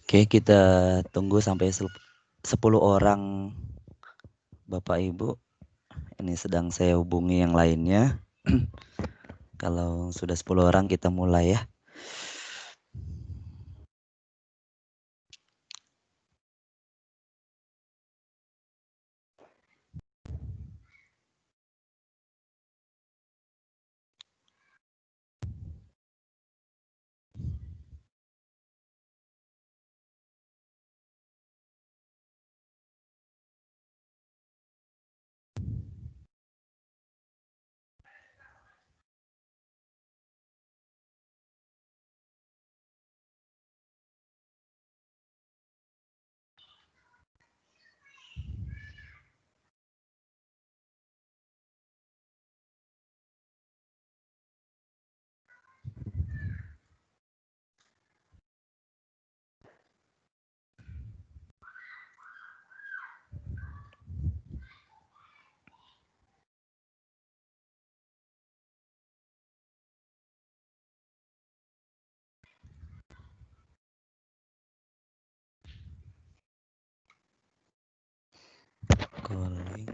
Oke, kita tunggu sampai 10 orang Bapak Ibu. Ini sedang saya hubungi yang lainnya. Kalau sudah 10 orang kita mulai ya. Calling.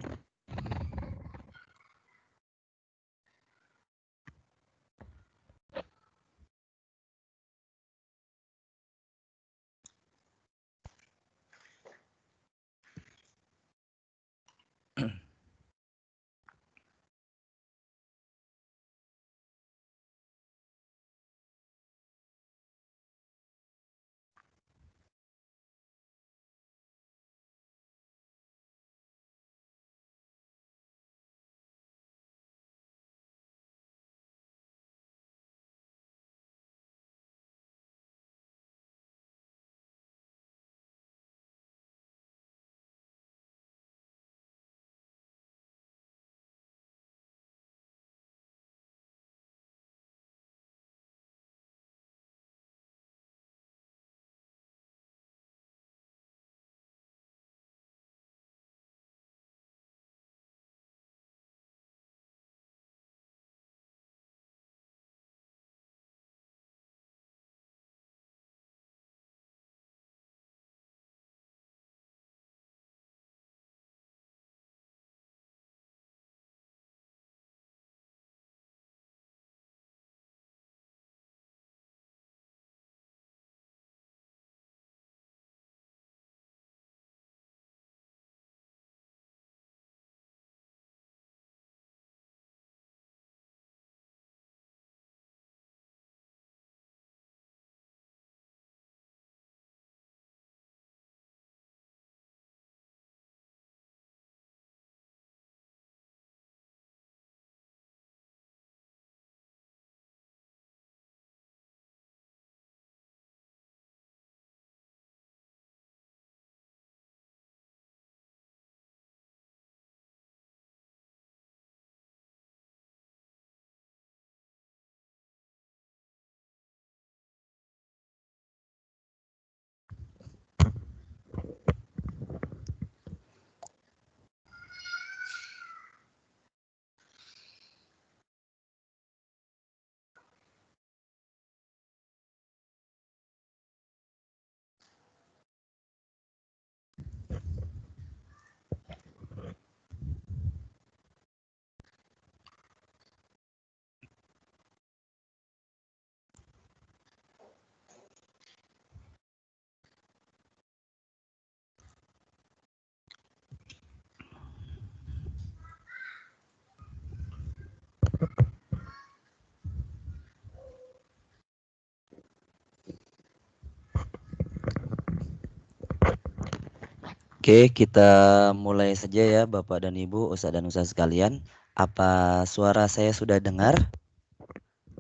Oke, kita mulai saja ya Bapak dan Ibu, Ustadz dan Ustadz sekalian. Apa suara saya sudah dengar?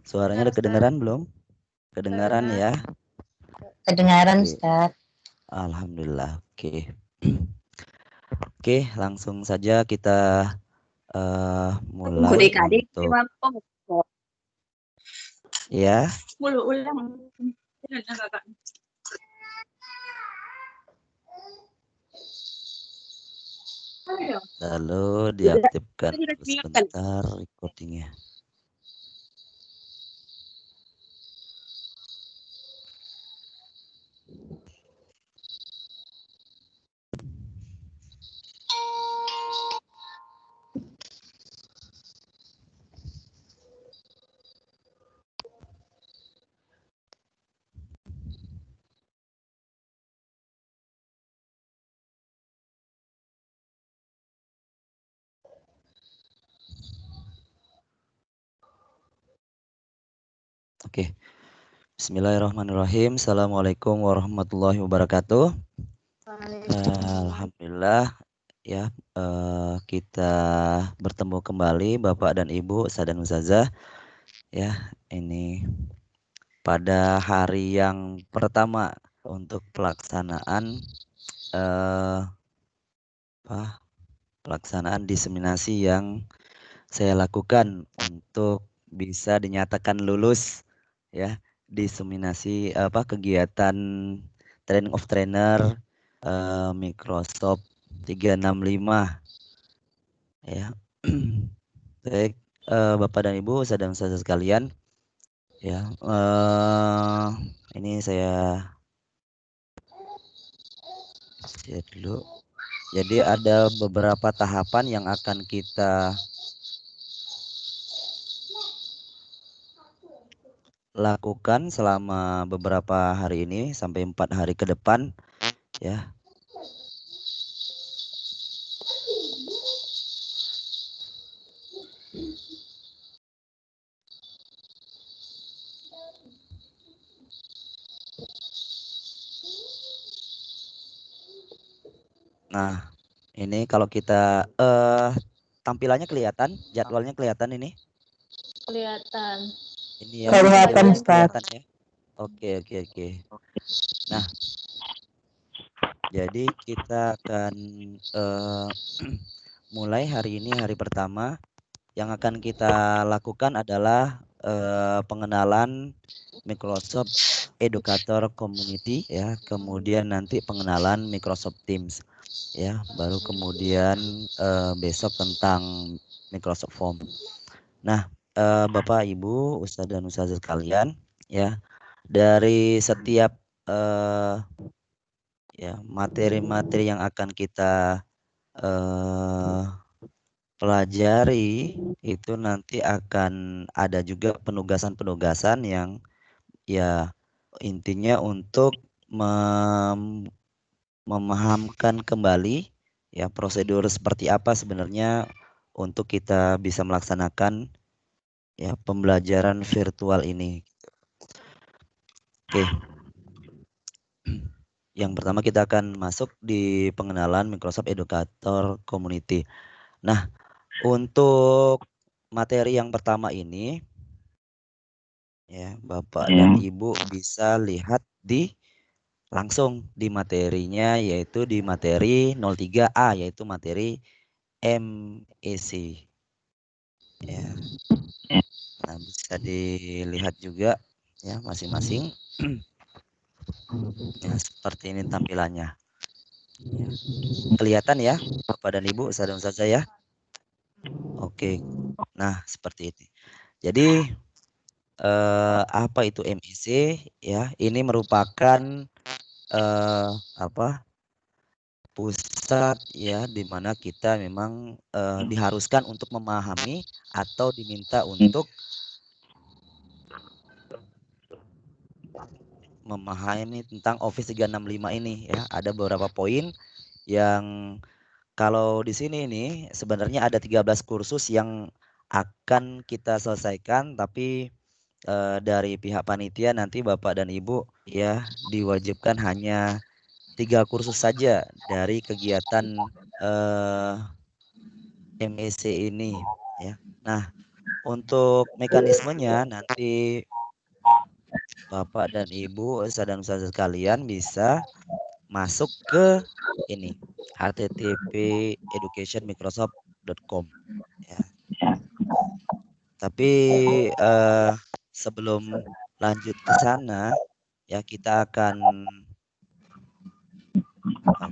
Suaranya udah kedengaran belum? Kedengaran ya? Kedengaran, Oke. Ustaz. Alhamdulillah. Oke. Oke, langsung saja kita mulai untuk ya. Lalu diaktifkan dulu sebentar recordingnya. Oke. Bismillahirrahmanirrahim. Assalamualaikum warahmatullahi wabarakatuh. Alhamdulillah ya, kita bertemu kembali Bapak dan Ibu, Ustadz dan Ustazah. Ya, ini pada hari yang pertama untuk pelaksanaan pelaksanaan diseminasi yang saya lakukan untuk bisa dinyatakan lulus ya, diseminasi kegiatan training of trainer Microsoft 365 ya. Baik, Bapak dan Ibu, saudara-saudara sekalian ya, ini saya share dulu. Jadi ada beberapa tahapan yang akan kita lakukan selama beberapa hari ini sampai 4 hari ke depan ya. Nah, ini kalau kita tampilannya kelihatan, jadwalnya kelihatan ini. Kelihatan. Ini ya, jadwalnya kelihatan ya. Oke. Nah, jadi kita akan mulai hari ini, hari pertama. Yang akan kita lakukan adalah pengenalan Microsoft Educator Community ya, kemudian nanti pengenalan Microsoft Teams ya, baru kemudian besok tentang Microsoft Form. Nah, Bapak Ibu, Ustadz dan Ustazah sekalian ya, dari setiap ya materi-materi yang akan kita pelajari itu nanti akan ada juga penugasan-penugasan yang ya intinya untuk memahamkan kembali ya prosedur seperti apa sebenarnya untuk kita bisa melaksanakan ya pembelajaran virtual ini. Oke. Yang pertama kita akan masuk di pengenalan Microsoft Educator Community. Nah, untuk materi yang pertama ini ya, Bapak dan Ibu bisa lihat langsung di materinya, yaitu di materi 03A, yaitu materi MEC ya. Nah, bisa dilihat juga ya masing-masing ya, seperti ini tampilannya ya. Kelihatan ya Bapak dan Ibu, Ustadz saya. Oke. Nah, seperti ini. Jadi apa itu MEC ya? Ini merupakan pusat ya, di mana kita memang diharuskan untuk memahami atau diminta untuk memahami tentang Office 365 ini ya. Ada beberapa poin yang kalau di sini ini sebenarnya ada 13 kursus yang akan kita selesaikan, tapi dari pihak panitia nanti Bapak dan Ibu ya diwajibkan hanya 3 kursus saja dari kegiatan MEC ini ya. Nah, untuk mekanismenya nanti Bapak dan Ibu, Ustadz dan Ustazah sekalian bisa masuk ke ini http://educationmicrosoft.com ya. Tapi sebelum lanjut ke sana ya kita akan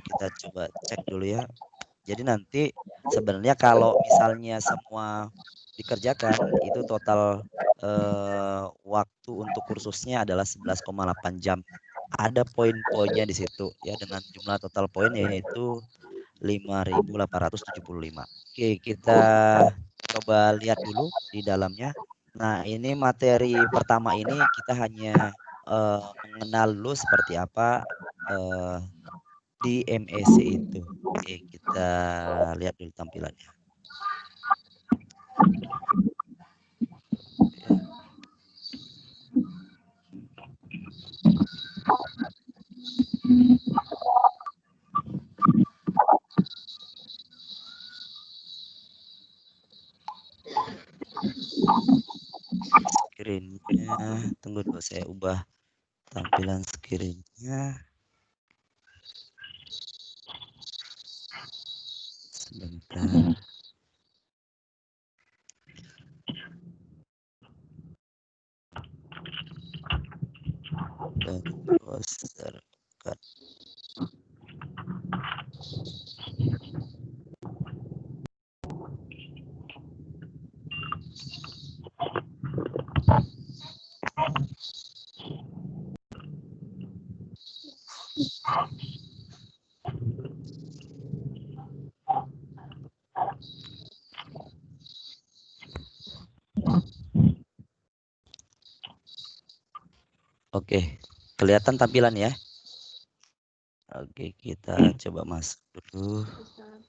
kita coba cek dulu ya. Jadi nanti sebenarnya kalau misalnya semua dikerjakan itu total waktu untuk kursusnya adalah 11,8 jam. Ada poin-poinnya di situ ya dengan jumlah total poin yaitu 5.875. Oke, kita coba lihat dulu di dalamnya. Nah, ini materi pertama ini kita hanya mengenal dulu seperti apa di MEC itu. Oke, kita lihat dulu tampilannya. Ya. screen-nya. Tunggu dulu, saya ubah tampilan screen-nya. Sebentar. Terus serkan. Oke, kelihatan tampilan ya. Oke, kita coba masuk dulu. Ustaz.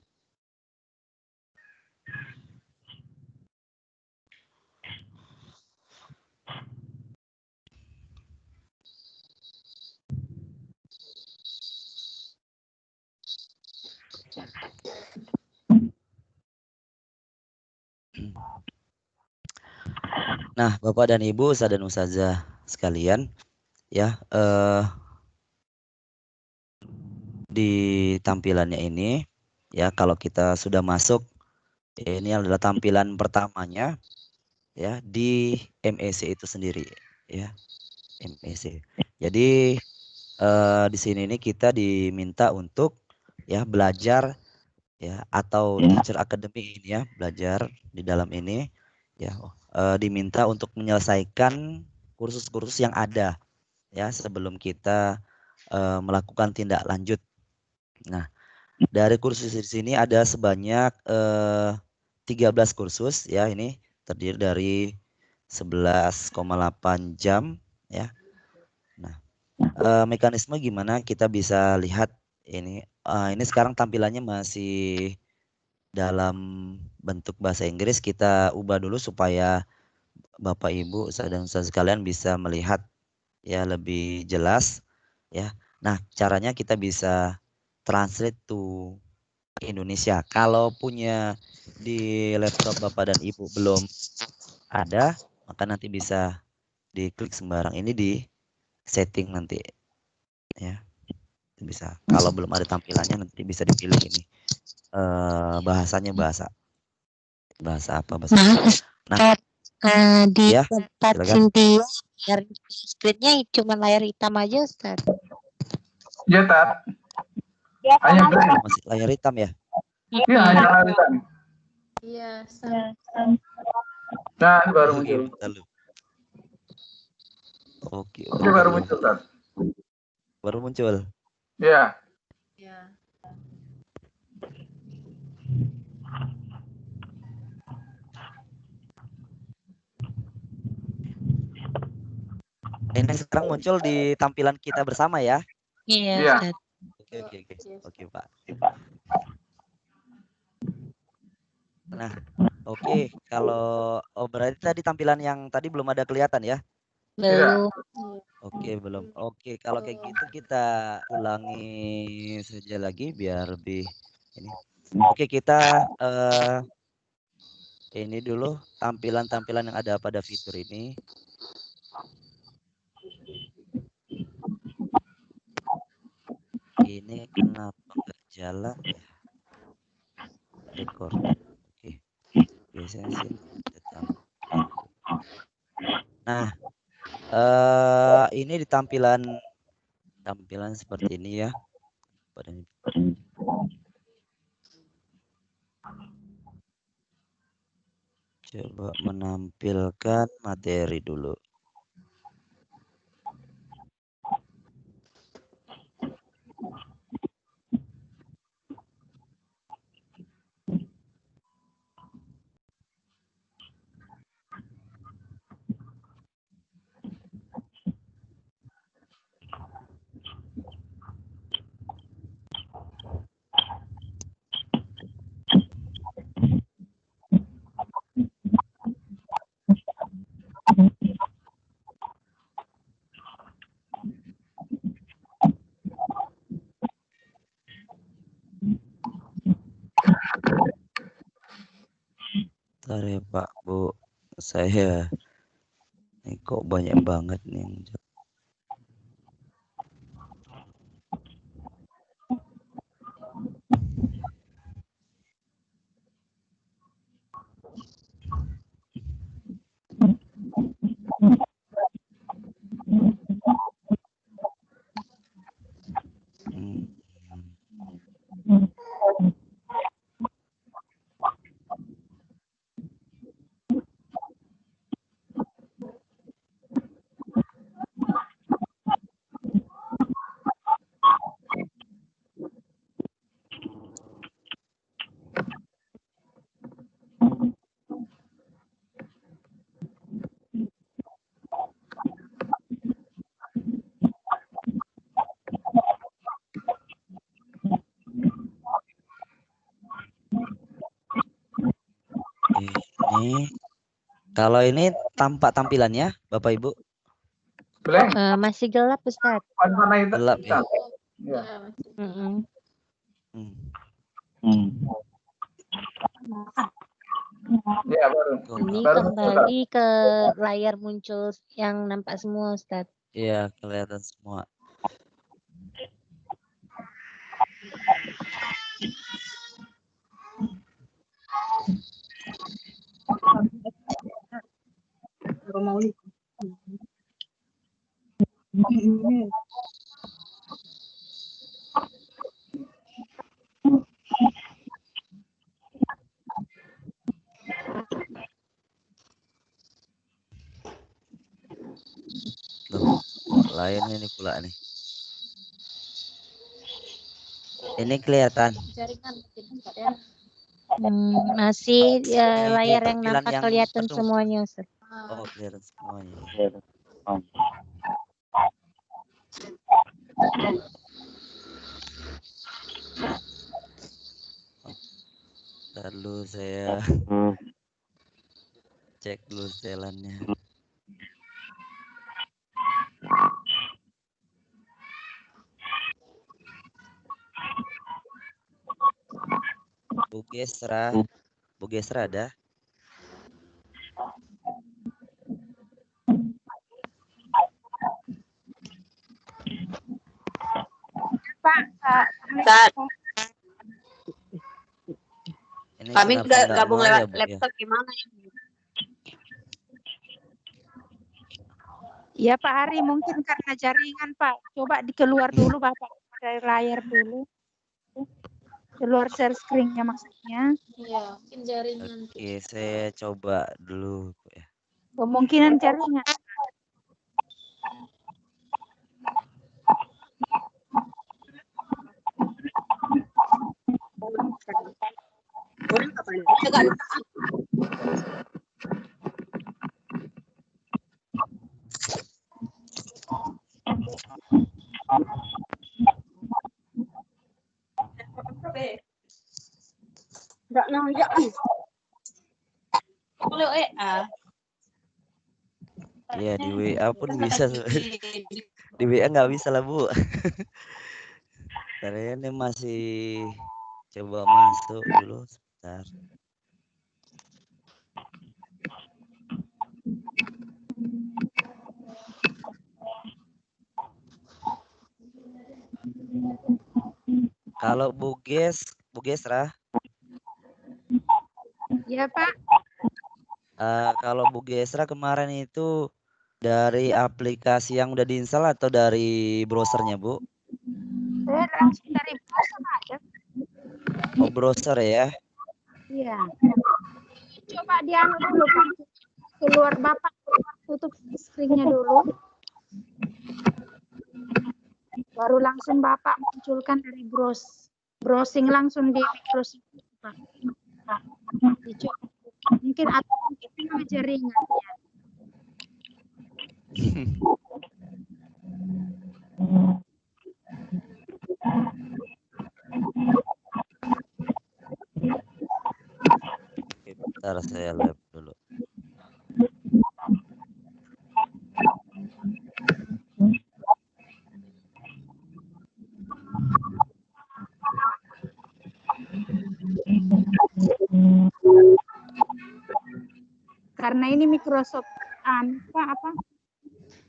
Nah, Bapak dan Ibu, Ustaz dan Ustazah sekalian, ya, di tampilannya ini, ya, kalau kita sudah masuk, ini adalah tampilan pertamanya, ya, di MEC itu sendiri, ya, MEC. Jadi di sini ini kita diminta untuk ya belajar ya atau teacher academy ini ya belajar di dalam ini ya diminta untuk menyelesaikan kursus-kursus yang ada ya sebelum kita melakukan tindak lanjut. Nah, dari kursus di sini ada sebanyak 13 kursus ya, ini terdiri dari 11,8 jam ya. Nah, mekanisme gimana kita bisa lihat ini ini sekarang tampilannya masih dalam bentuk bahasa Inggris, kita ubah dulu supaya Bapak Ibu dan Ustaz sekalian bisa melihat ya lebih jelas ya. Nah, caranya kita bisa translate to Indonesia. Kalau punya di laptop Bapak dan Ibu belum ada, maka nanti bisa diklik sembarang ini di setting nanti ya. Bisa. Kalau belum ada tampilannya nanti bisa dipilih ini. Bahasanya bahasa apa bahasa. Nah, di ya, tempat silakan. Cynthia layar screen-nya cuma layar hitam aja, Ustaz. Ya, Tat. Hanya Oh, masih layar hitam ya? Iya, hanya layar hitam. Iya, Ustaz. Nah, ini baru Oke, muncul. bentar lu. Oke, Oke, baru dulu. muncul, Tat. Baru muncul. Iya. Ya. Ini sekarang muncul di tampilan kita bersama ya? Iya, Iya. Ustaz. Oke. Oke, Pak. Nah, oke. Kalau berarti tadi tampilan yang tadi belum ada kelihatan ya? Belum. Oke, belum. Oke, kalau kayak gitu kita ulangi saja lagi biar lebih ini. Oke, kita ini dulu tampilan-tampilan yang ada pada fitur ini. Ini kenapa nggak jalan ya? Recording. Oke. Biasanya sih ada tampilan. Nah, ini di tampilan seperti ini ya. Coba menampilkan materi dulu. Bentar ya Pak, Bu. Saya Ini kok banyak banget nih yang jawab. Hmm. Ini kalau ini tampak tampilannya Bapak Ibu Blank. Masih gelap, Ustaz. Warna hitam. gelap ya. Ya. Ya, masih. Mm-mm. Hmm. Ya, baru. Kok Ini nggak- Baru kembali ke layar muncul yang nampak semua, Ustaz. Iya kelihatan semua. Loh, kok lain ini pula nih. Ini kelihatan. Jaringan mungkin Ustaz ya. Masih Ini layar yang tampilan nampak yang kelihatan penuh. semuanya, Ustaz. Oh kelihatan semuanya. Lalu saya cek dulu setelannya. Bugesra ada. Ini Kami kenapa nggak gabung mau lewat ya, Bu, ya? laptop gimana ya? Ya Pak Ari, mungkin karena jaringan Pak. Coba dikeluar dulu Bapak dari layar dulu. Keluar share screen-nya maksudnya. Iya, mungkin jaringan. Oke, saya coba dulu, Bu, ya. Kemungkinan jaringan. Enggak nanya. Boleh Iya, di WA pun bisa. Di WA nggak bisa lah, Bu. Saya ini masih coba masuk dulu sebentar. Kalau Bugesra, Ya Pak. kalau Bugesra kemarin itu dari aplikasi yang udah diinstal atau dari browsernya, Bu? Saya langsung dari browser aja. Oh, browser ya. Iya. Coba dianu dulu Pak. Keluar Bapak, tutup screen-nya dulu. Baru langsung Bapak munculkan dari browsing langsung di Microsoft Pak. Dicoba. Mungkin atau mungkin jaringan ya. Oke, bentar saya lihat dulu. Karena ini Microsoft apa?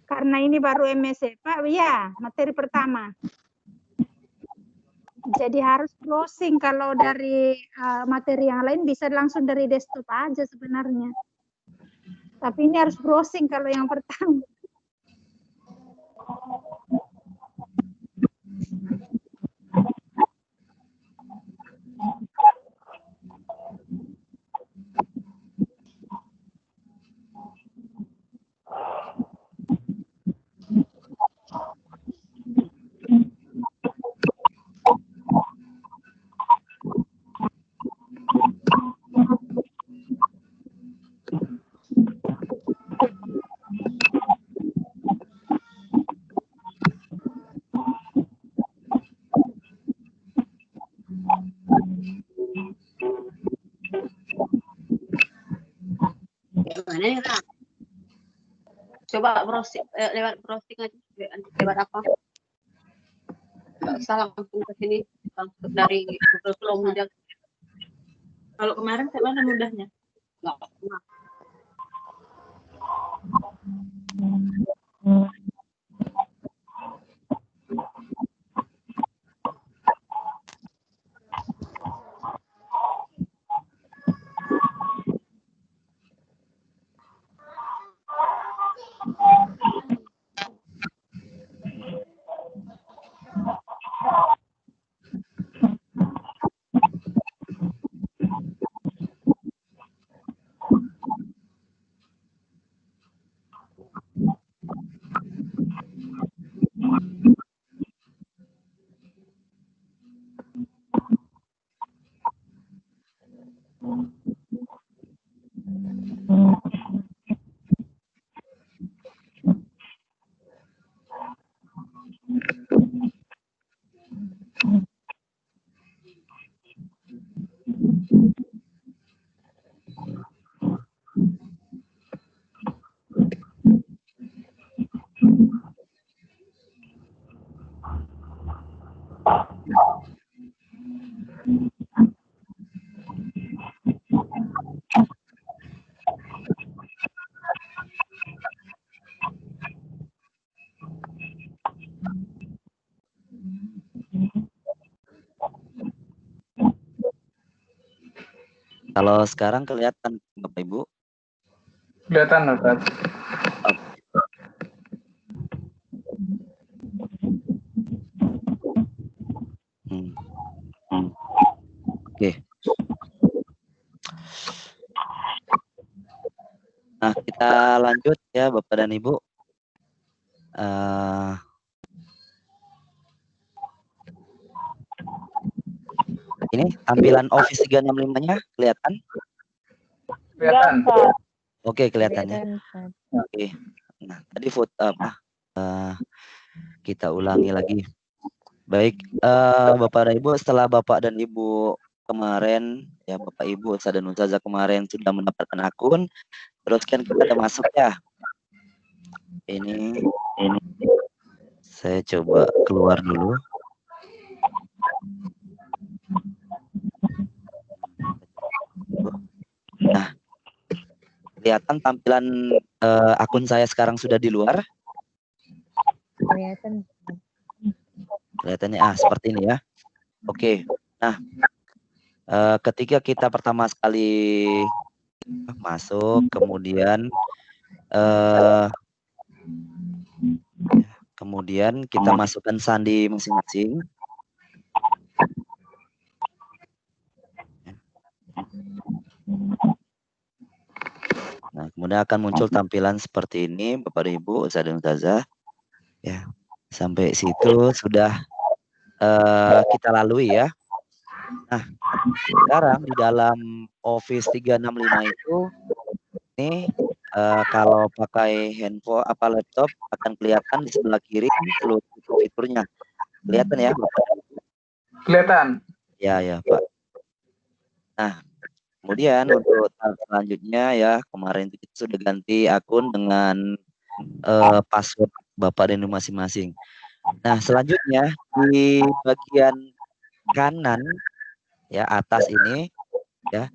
Karena ini baru MSc, Pak, ya, materi pertama. Jadi harus browsing. Kalau dari materi yang lain bisa langsung dari desktop aja sebenarnya. Tapi ini harus browsing kalau yang pertama. Gimana ya, Kak? Coba browsing lewat browsing aja lewat apa? Nggak usah langsung ke sini, langsung dari Google Chrome aja. Kalau kemarin kayak mana mudahnya? Nggak pernah. Kalau sekarang kelihatan Bapak Ibu? Kelihatan, Ustaz. Oke. Nah, kita lanjut ya Bapak dan Ibu. Ini tampilan Office 365-nya kelihatan? Kelihatan. Oke, kelihatannya. Oke. Nah, tadi foto apa? Kita ulangi lagi. Baik, Bapak dan Ibu, setelah Bapak dan Ibu kemarin, ya Bapak Ibu, Ustaz dan Ustazah kemarin sudah mendapatkan akun, terus kan kita ada masuk ya. Ini saya coba keluar dulu. Nah, kelihatan tampilan akun saya sekarang sudah di luar. Kelihatan. Kelihatannya seperti ini ya. Oke. Nah, ketika kita pertama sekali masuk, kemudian kita masukkan sandi masing-masing. Nah, kemudian akan muncul tampilan seperti ini, Bapak dan Ibu, Ustaz dan Ustazah. Ya, sampai situ sudah kita lalui ya. Nah, sekarang di dalam Office 365 itu, ini kalau pakai handphone laptop akan kelihatan di sebelah kiri seluruh fiturnya. Kelihatan ya, Bapak? Kelihatan. Ya, Pak. Nah, kemudian untuk tahap selanjutnya ya, kemarin kita sudah ganti akun dengan password Bapak dan Ibu masing-masing. Nah, selanjutnya di bagian kanan ya atas ini ya,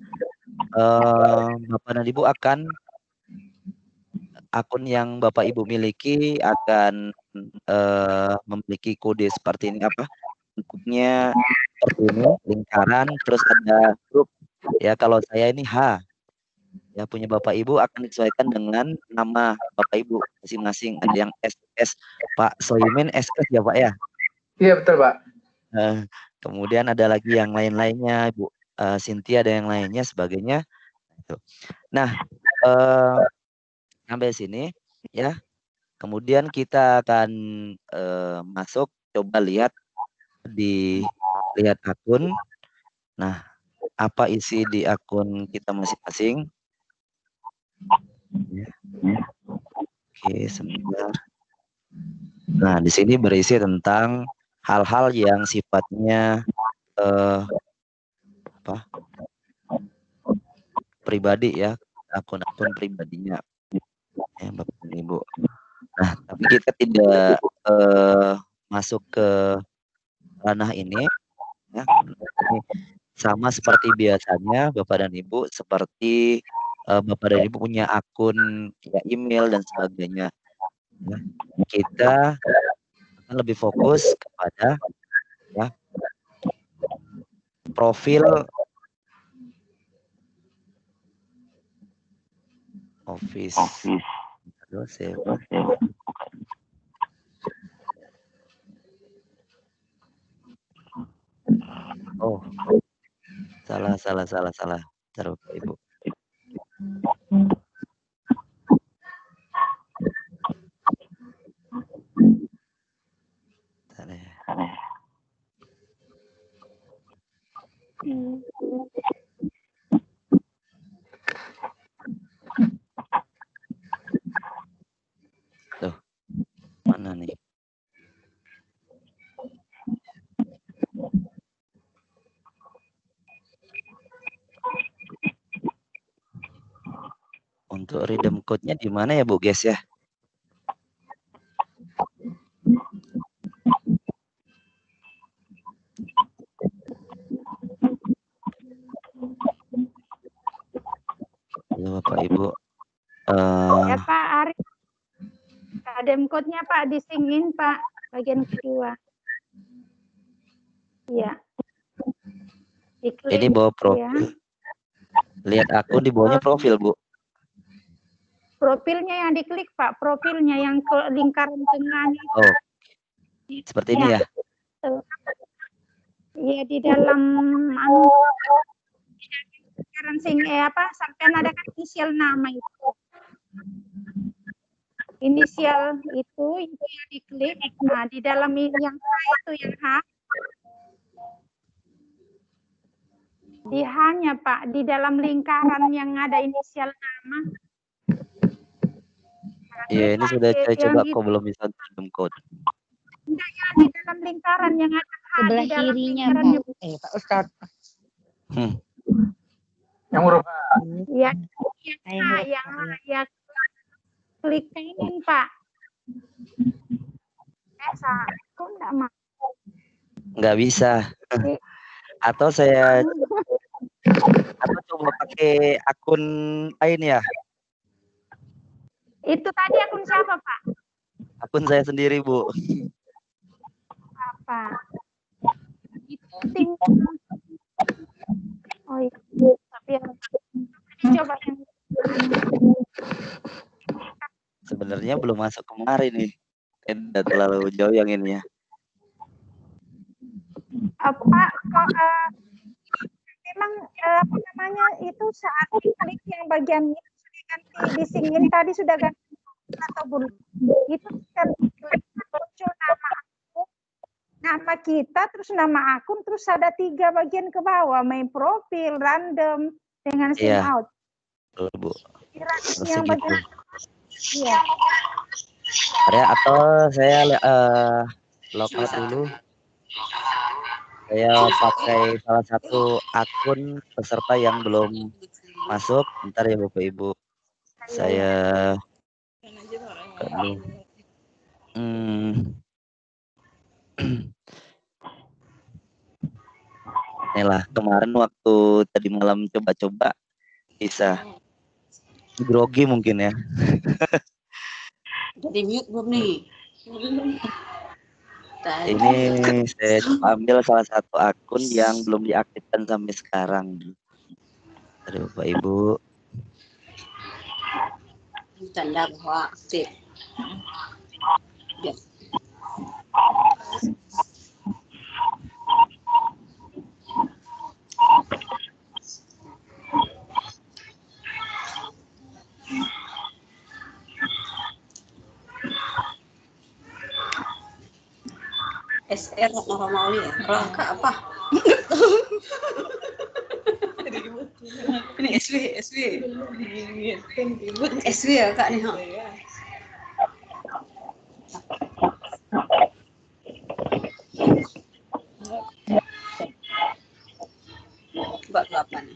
Bapak dan Ibu akan akun yang Bapak Ibu miliki akan memiliki kode seperti ini apa? Bentuknya seperti ini, lingkaran, terus ada grup. Ya, kalau saya ini H. Ya, punya Bapak Ibu akan disesuaikan dengan nama Bapak Ibu masing-masing. Ada yang SS, Pak Soimin SS ya Pak ya. Iya betul Pak. Kemudian ada lagi yang lain-lainnya, Bu Cynthia ada yang lainnya sebagainya. Nah, sampai sini ya. Kemudian kita akan masuk, coba lihat lihat akun. Nah, apa isi di akun kita masing-masing? Ya. Oke, sebentar. Nah, di sini berisi tentang hal-hal yang sifatnya pribadi ya, akun-akun pribadinya ya Bapak dan Ibu. Nah, tapi kita tidak masuk ke ranah ini ya. Sama seperti biasanya Bapak dan Ibu, seperti Bapak dan Ibu punya akun ya, email dan sebagainya. Ya. Kita akan lebih fokus kepada ya, profil office. Oh, salah. Bentar, Bapak Ibu. Bentar ya. Tuh, mana nih? Untuk redeem code-nya di mana ya, Bu, guys ya? Halo, Bapak Ibu. Ya Pak Arif. Redeem code-nya Pak disingin Pak, bagian kedua. Iya. Diklik, Ini bawa profil. ya. Lihat akun di bawahnya profil, Bu. Profilnya yang diklik Pak, profilnya yang ke lingkaran tengahnya. Oh, seperti ini ya? Iya, di dalam lingkaran sampai ada kan inisial nama itu. Inisial itu yang diklik. Nah, di dalam yang H itu yang H. Di H-nya Pak, di dalam lingkaran yang ada inisial nama. Iya, ini sudah saya coba kok belum bisa redeem code. Enggak, ya, di dalam lingkaran yang ada H, Sebelah di dalam kirinya lingkarannya. Pak Ustadz. Yang huruf A. Ya, yang klik kanan Pak. Aku enggak mau. Nggak bisa. Atau coba pakai akun lain ya? Itu tadi akun siapa Pak? Akun saya sendiri, Bu. Apa? Itu oh iya. Tapi coba yang Sebenarnya belum masuk kemarin nih. Udah terlalu jauh yang ini ya. Memang apa namanya itu saat klik yang bagian itu sudah ganti disingin tadi sudah ganti atau belum? Itu klik muncul nama kita terus nama akun terus ada 3 bagian ke bawah, main profil, random dengan sign out. Betul, Bu. Yang bagian iya. Atau saya lockout dulu. Saya pakai salah satu akun peserta yang belum masuk. Bentar ya Bapak Ibu. Saya inilah kemarin waktu tadi malam coba-coba bisa grogi mungkin ya. Jadi mute belum nih? Tadi. Ini saya ambil salah satu akun yang belum diaktifkan sampai sekarang. Aduh, Bapak Ibu. Tanda bahwa aktif. Ya. SR normal ya. Langka apa? Ini SW. SW ya Kak nih. Mbak 8.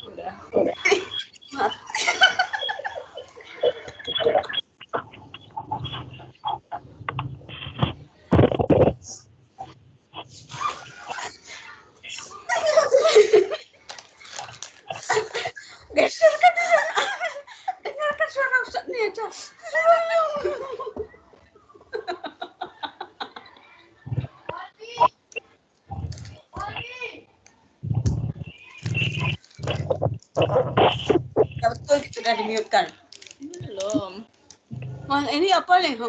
Udah. Geserkan dengarkan suara Ustaz nih aja. Ya betul sudah di-mute-kan. Belum. Mas ini apa nih?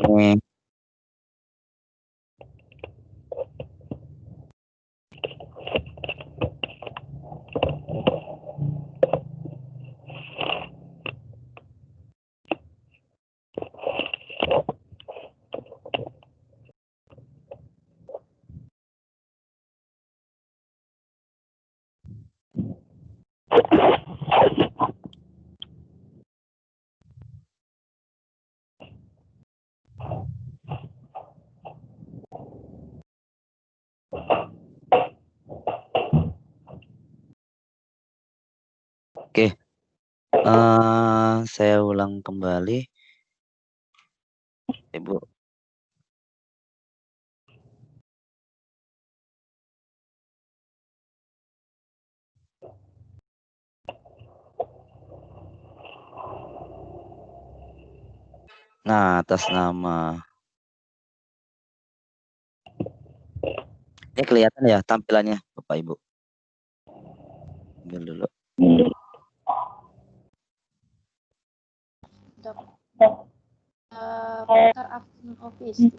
Ini oke. Saya ulang kembali. Ibu. Nah, atas nama. Ini kelihatan ya tampilannya, Bapak Ibu. Ambil dulu. Daftar akun office.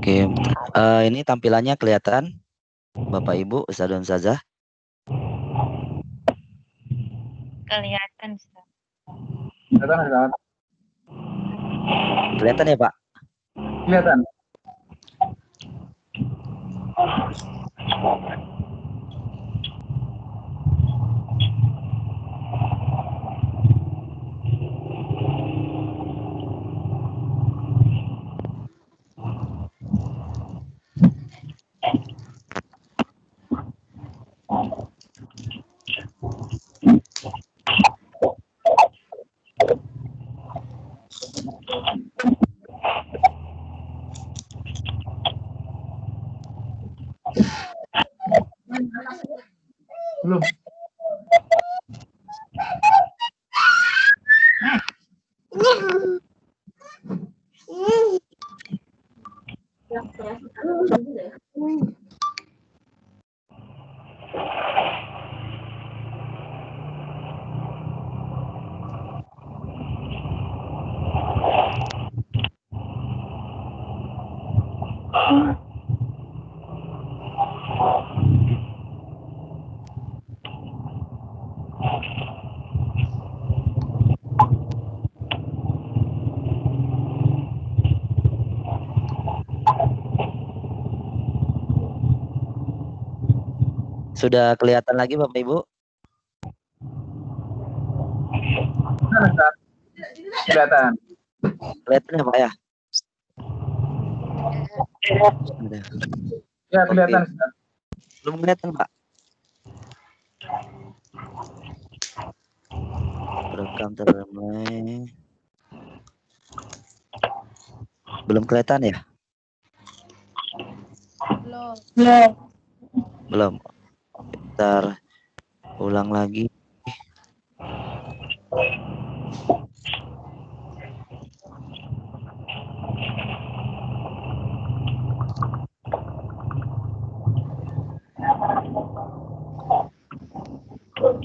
Oke, ini tampilannya kelihatan, Bapak Ibu, Ustaz dan Ustazah. Kelihatan, Ustaz. Kelihatan. Kelihatan ya, Pak? Kelihatan. Belum. Sudah kelihatan lagi Bapak Ibu? Kelihatan, Ustaz. Kelihatan. Kelihatan ya Pak ya? Sudah. Ya, kelihatan, Oke. Ustaz. Belum kelihatan Pak? Rekam terlebih. Belum kelihatan ya? Belum. Bentar. Ulang lagi.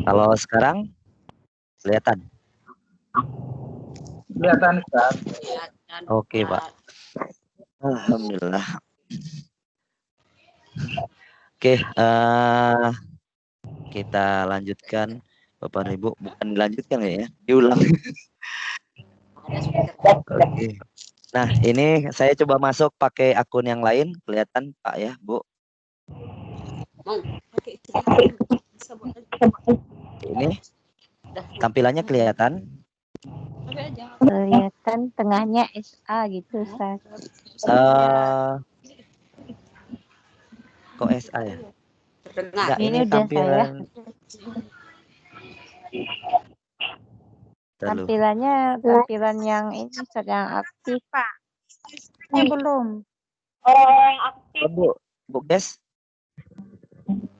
Kalau sekarang kelihatan? Kelihatan, Ustaz. Oke Pak. Alhamdulillah. Oke, kita lanjutkan Bapak dan Ibu. Bukan dilanjutkan ya, diulang. Oke. Nah, ini saya coba masuk pakai akun yang lain, kelihatan Pak ya, Bu. Ini tampilannya kelihatan. Kelihatan tengahnya SA gitu, Ustaz. Kok SA ya? Enggak, Ini ini udah tampilan. Tampilan yang ini sedang aktif, Pak. Ini belum. Bu Guys,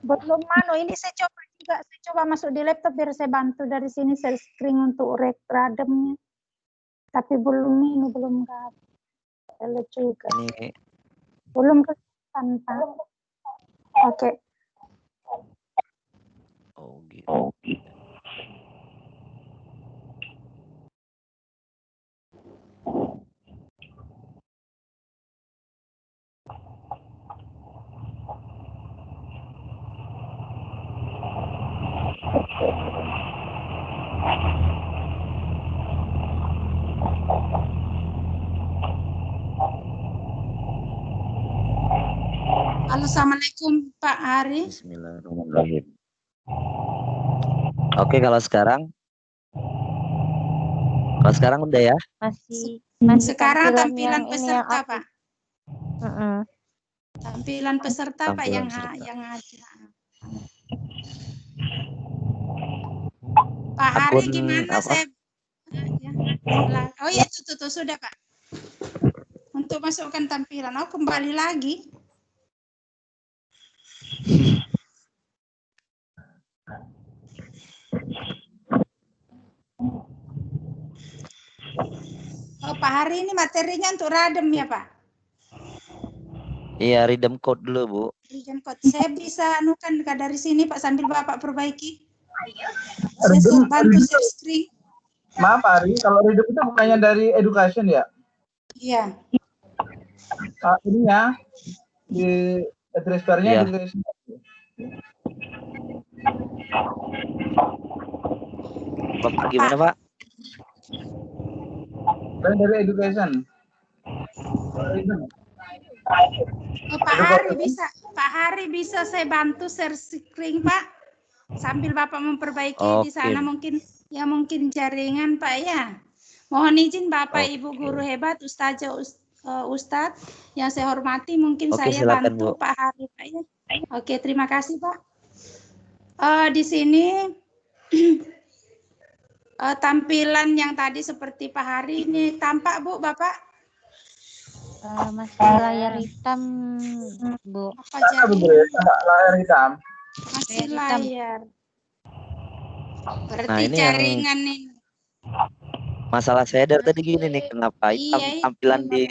Belum ini saya coba juga. Saya coba masuk di laptop biar saya bantu dari sini share screen untuk rademnya. Tapi belum ada juga. ini Belum kelihatan, Pak. Oke. oh gitu. Halo, assalamualaikum Pak Ari. Bismillahirrahmanirrahim. Oke, kalau sekarang udah ya? masih Sekarang tampilan yang ini yang peserta aktif. Pak. Tampilan peserta Pak Tampilan yang peserta. yang ada. Pak Hari Akun gimana apa? Oh iya, tuh sudah Pak. Untuk masukkan tampilan, kembali lagi. Oh, Pak Hari ini materinya untuk radem ya Pak? Iya, redeem code dulu Bu. Redeem code. Saya bisa anukan dari sini Pak sambil Bapak perbaiki. Saya bantu share screen. Maaf, Ari, kalau redeem itu bukannya dari education ya? Iya. Ininya di address bar-nya Iya. education. Bapak gimana Pak? Dari education. Oh, Pak Hari bisa saya bantu share screen Pak sambil Bapak memperbaiki di sana mungkin jaringan Pak ya. Mohon izin Bapak Ibu guru hebat Ustazah Ustadz yang saya hormati, mungkin saya silakan, bantu Bu. Pak Hari Pak ya. Oke, terima kasih Pak. Di sini tampilan yang tadi seperti Pak Hari ini tampak Bu Bapak? Masih layar hitam, Bu. Layar hitam. Masih layar. Berarti Nah, ini jaringan ini. Masalah saya dari tadi gini nih, kenapa tampilan di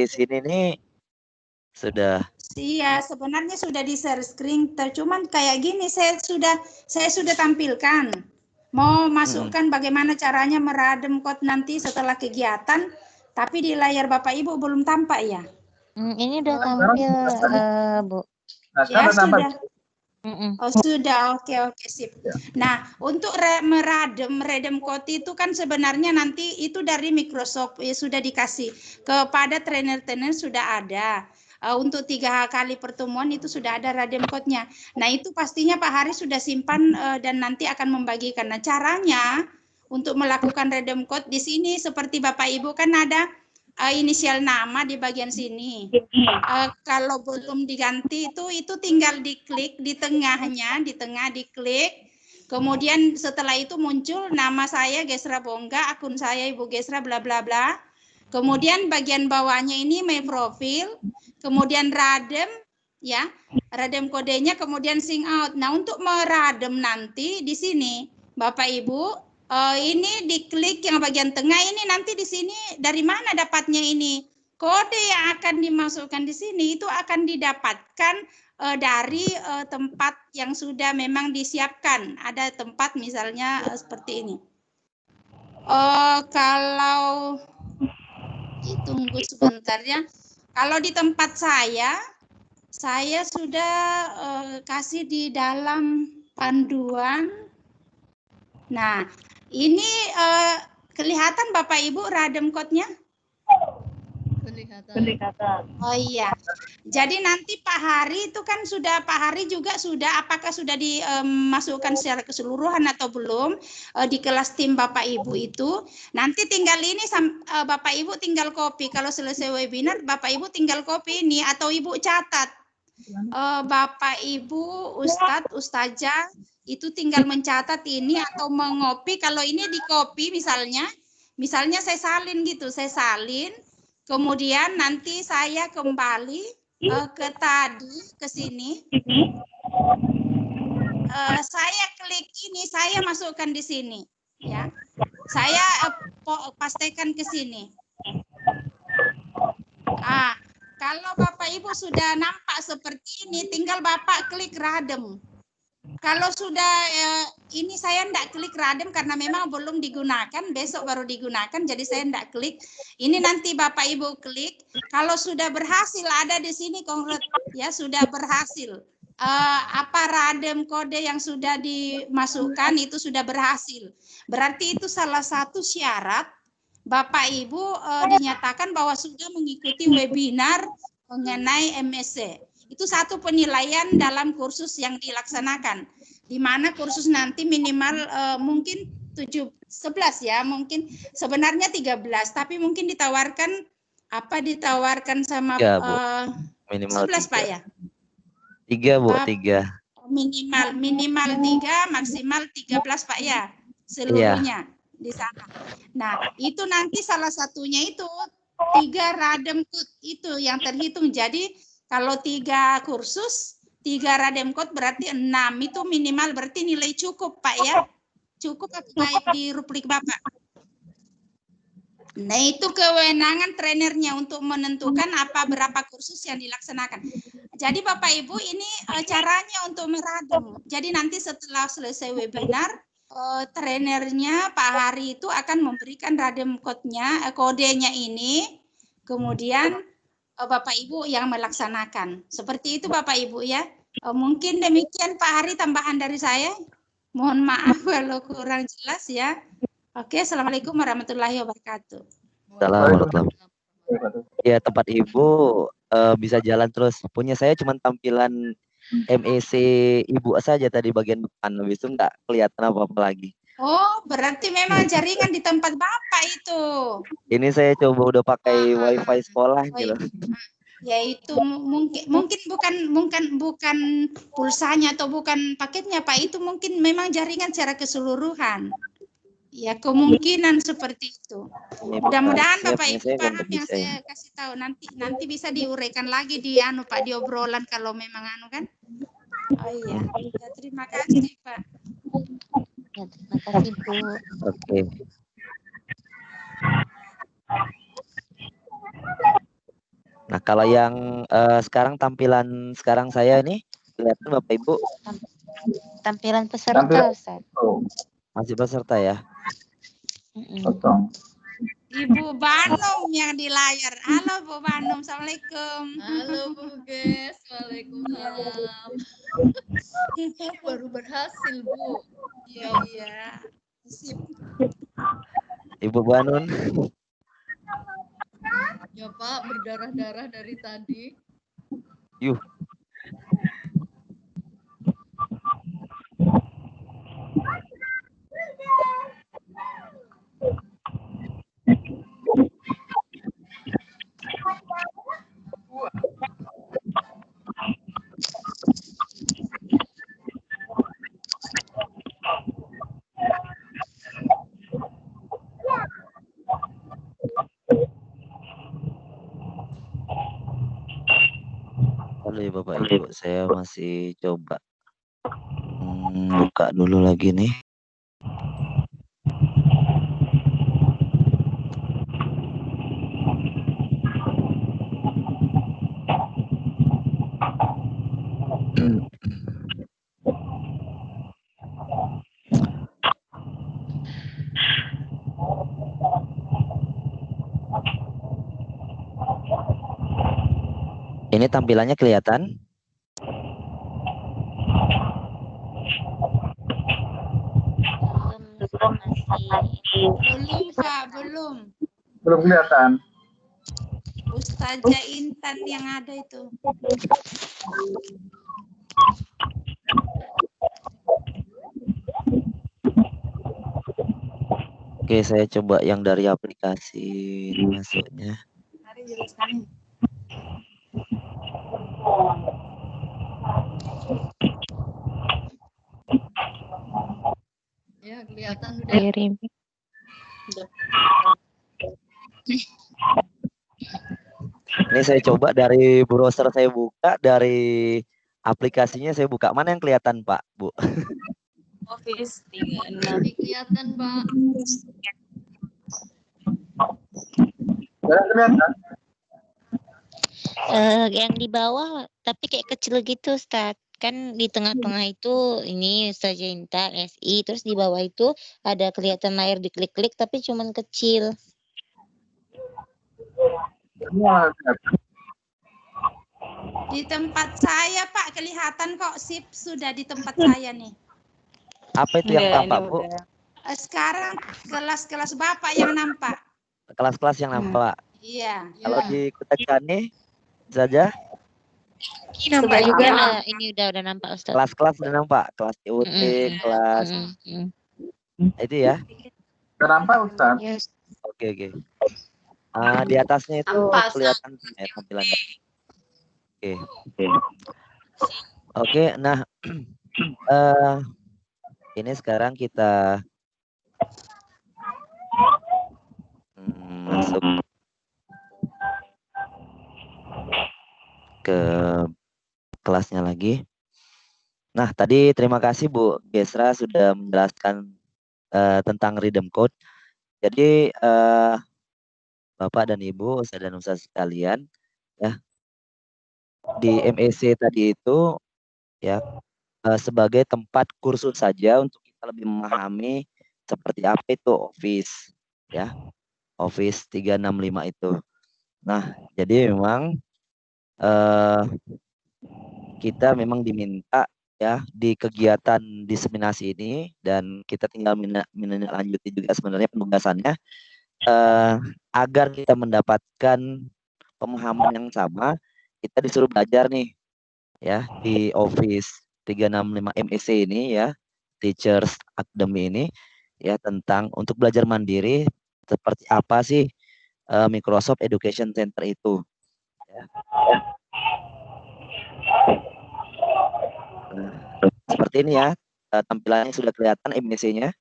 sini nih sudah. Iya, sebenarnya sudah di share screen, cuman kayak gini saya sudah tampilkan. Mau masukkan bagaimana caranya meradem code nanti setelah kegiatan. Tapi di layar Bapak Ibu belum tampak ya? Ini udah tampil, Bu. Nah, ya sudah. Oh sudah, oke sip. Nah, untuk meredem code itu kan sebenarnya nanti itu dari Microsoft sudah dikasih kepada trainer-trainer sudah ada. untuk 3 kali pertemuan itu sudah ada radem code-nya. Nah, itu pastinya Pak Hari sudah simpan dan nanti akan membagikan. Nah, caranya untuk melakukan radem code di sini seperti Bapak Ibu kan ada inisial nama di bagian sini. Kalau belum diganti itu tinggal diklik di tengahnya, di tengah diklik. Kemudian setelah itu muncul nama saya Gesra Bongga, akun saya Ibu Gesra bla bla bla. Kemudian bagian bawahnya ini my profil, kemudian radem ya, radem kodenya, kemudian sing out. Nah, untuk meradem nanti di sini Bapak Ibu ini diklik yang bagian tengah ini, nanti di sini dari mana dapatnya ini? Kode yang akan dimasukkan di sini itu akan didapatkan dari tempat yang sudah memang disiapkan. Ada tempat misalnya seperti ini. Kalau tunggu sebentar ya. Kalau di tempat saya sudah kasih di dalam panduan. Nah, ini kelihatan Bapak Ibu radem code-nya? Kelihatan. Oh iya. Jadi nanti Pak Hari itu kan sudah, Pak Hari juga sudah, apakah sudah dimasukkan secara keseluruhan atau belum di kelas tim Bapak Ibu itu. Nanti tinggal ini Bapak Ibu tinggal copy. Kalau selesai webinar Bapak Ibu tinggal copy ini atau Ibu catat. Bapak Ibu, Ustadz, Ustazah itu tinggal mencatat ini atau mengopi. Kalau ini di copy misalnya saya salin gitu, saya salin. Kemudian nanti saya kembali ke sini. Saya klik ini, saya masukkan di sini, ya. Saya pastikan ke sini. Kalau Bapak Ibu sudah nampak seperti ini, tinggal Bapak klik radem. Kalau sudah ini saya enggak klik radem karena memang belum digunakan, besok baru digunakan, jadi saya enggak klik. Ini nanti Bapak Ibu klik. Kalau sudah berhasil ada di sini konkret ya, sudah berhasil. Apa radem kode yang sudah dimasukkan itu sudah berhasil. Berarti itu salah satu syarat Bapak Ibu dinyatakan bahwa sudah mengikuti webinar mengenai MSC. Itu satu penilaian dalam kursus yang dilaksanakan. Di mana kursus nanti minimal mungkin 11 ya, mungkin sebenarnya 13, tapi mungkin ditawarkan sama minimal 11 Pak ya? 3 Bu, 3. Minimal 3, maksimal 13 Pak ya, seluruhnya di sana. Nah, itu nanti salah satunya itu 3 radem itu yang terhitung. Jadi kalau 3 kursus, 3 radem code berarti 6 itu minimal, berarti nilai cukup Pak ya. Cukup atau naik di rubrik Bapak. Nah, itu kewenangan trenernya untuk menentukan berapa kursus yang dilaksanakan. Jadi Bapak Ibu ini caranya untuk meradem. Jadi nanti setelah selesai webinar, trenernya Pak Hari itu akan memberikan radem kodenya ini, kemudian Bapak Ibu yang melaksanakan. Seperti itu Bapak Ibu ya. Mungkin demikian Pak Hari tambahan dari saya. Mohon maaf kalau kurang jelas ya. Oke, Assalamualaikum warahmatullahi wabarakatuh. Assalamualaikum. Ya, tempat Ibu bisa jalan terus. Punya saya cuma tampilan MEC Ibu saja tadi bagian depan. Habis itu nggak kelihatan apa-apa lagi. Oh, berarti memang jaringan di tempat Bapak itu. Ini saya coba udah pakai WiFi sekolah gitu. Ya itu mungkin bukan pulsanya atau bukan paketnya Pak, itu mungkin memang jaringan secara keseluruhan. Ya kemungkinan seperti itu. Mudah-mudahan Bapak Ibu paham yang saya kasih tahu. Nanti bisa diuraikan lagi di Pak, di obrolan kalau memang kan. Oh iya. Ya, terima kasih Pak. Ya, terima kasih Bu. Oke. Nah, kalau yang sekarang tampilan sekarang saya ini kelihatan Bapak Ibu. Tampilan peserta Ustaz. Masih peserta ya? Ibu Banum yang di layar. Halo Bu Banum, Assalamualaikum. Halo Bu Ges, Waalaikumsalam. Baru berhasil Bu. Iya. Sip. Ibu Banun. Ya Pak, berdarah-darah dari tadi. Yuh. Halo ya Bapak Ibu, saya masih coba buka dulu lagi nih. Ini tampilannya kelihatan? Belum Pak, belum. Belum kelihatan. Ustazah Intan yang ada itu. Oke, saya coba yang dari aplikasi masuknya. Mari jelaskan. Ya, kelihatan udah. Kirim. Ini saya coba dari browser saya buka, dari aplikasinya saya buka. Mana yang kelihatan Pak, Bu? Office 36. Ini kelihatan, Pak. Kelihatan. Yang di bawah tapi kayak kecil gitu Ustaz. Kan di tengah-tengah itu ini Ustazah Intan SI, terus di bawah itu ada kelihatan layar diklik-klik tapi cuman kecil. Di tempat saya Pak kelihatan kok, sip sudah di tempat saya nih. Apa itu yang tampak, Bu? Sekarang kelas-kelas Bapak yang nampak. Kelas-kelas yang nampak. Iya. Kalau di Kota Cani saja Ini nampak juga. Ini udah nampak Ustaz. kelas-kelas udah nampak, kelas IUT, kelas itu ya. Udah nampak Ustaz? Yes. Oke. Di atasnya itu Tampak, kelihatan tampilannya. Oke. Nah, ini sekarang kita masuk ke kelasnya lagi. Nah, tadi terima kasih Bu Gesra sudah menjelaskan tentang Rhythm Code. Jadi Bapak dan Ibu, Ustaz dan Ustaz sekalian, ya, di MEC tadi itu ya sebagai tempat kursus saja untuk kita lebih memahami seperti apa itu Office, ya, Office 365 itu. Nah, jadi memang kita memang diminta ya di kegiatan diseminasi ini, dan kita tinggal menindaklanjuti juga sebenarnya penugasannya agar kita mendapatkan pemahaman yang sama. Kita disuruh belajar nih ya di Office 365 MEC ini ya, Teachers Academy ini ya, tentang untuk belajar mandiri seperti apa sih Microsoft Education Center itu ya. Seperti ini ya, tampilannya sudah kelihatan MEC-nya.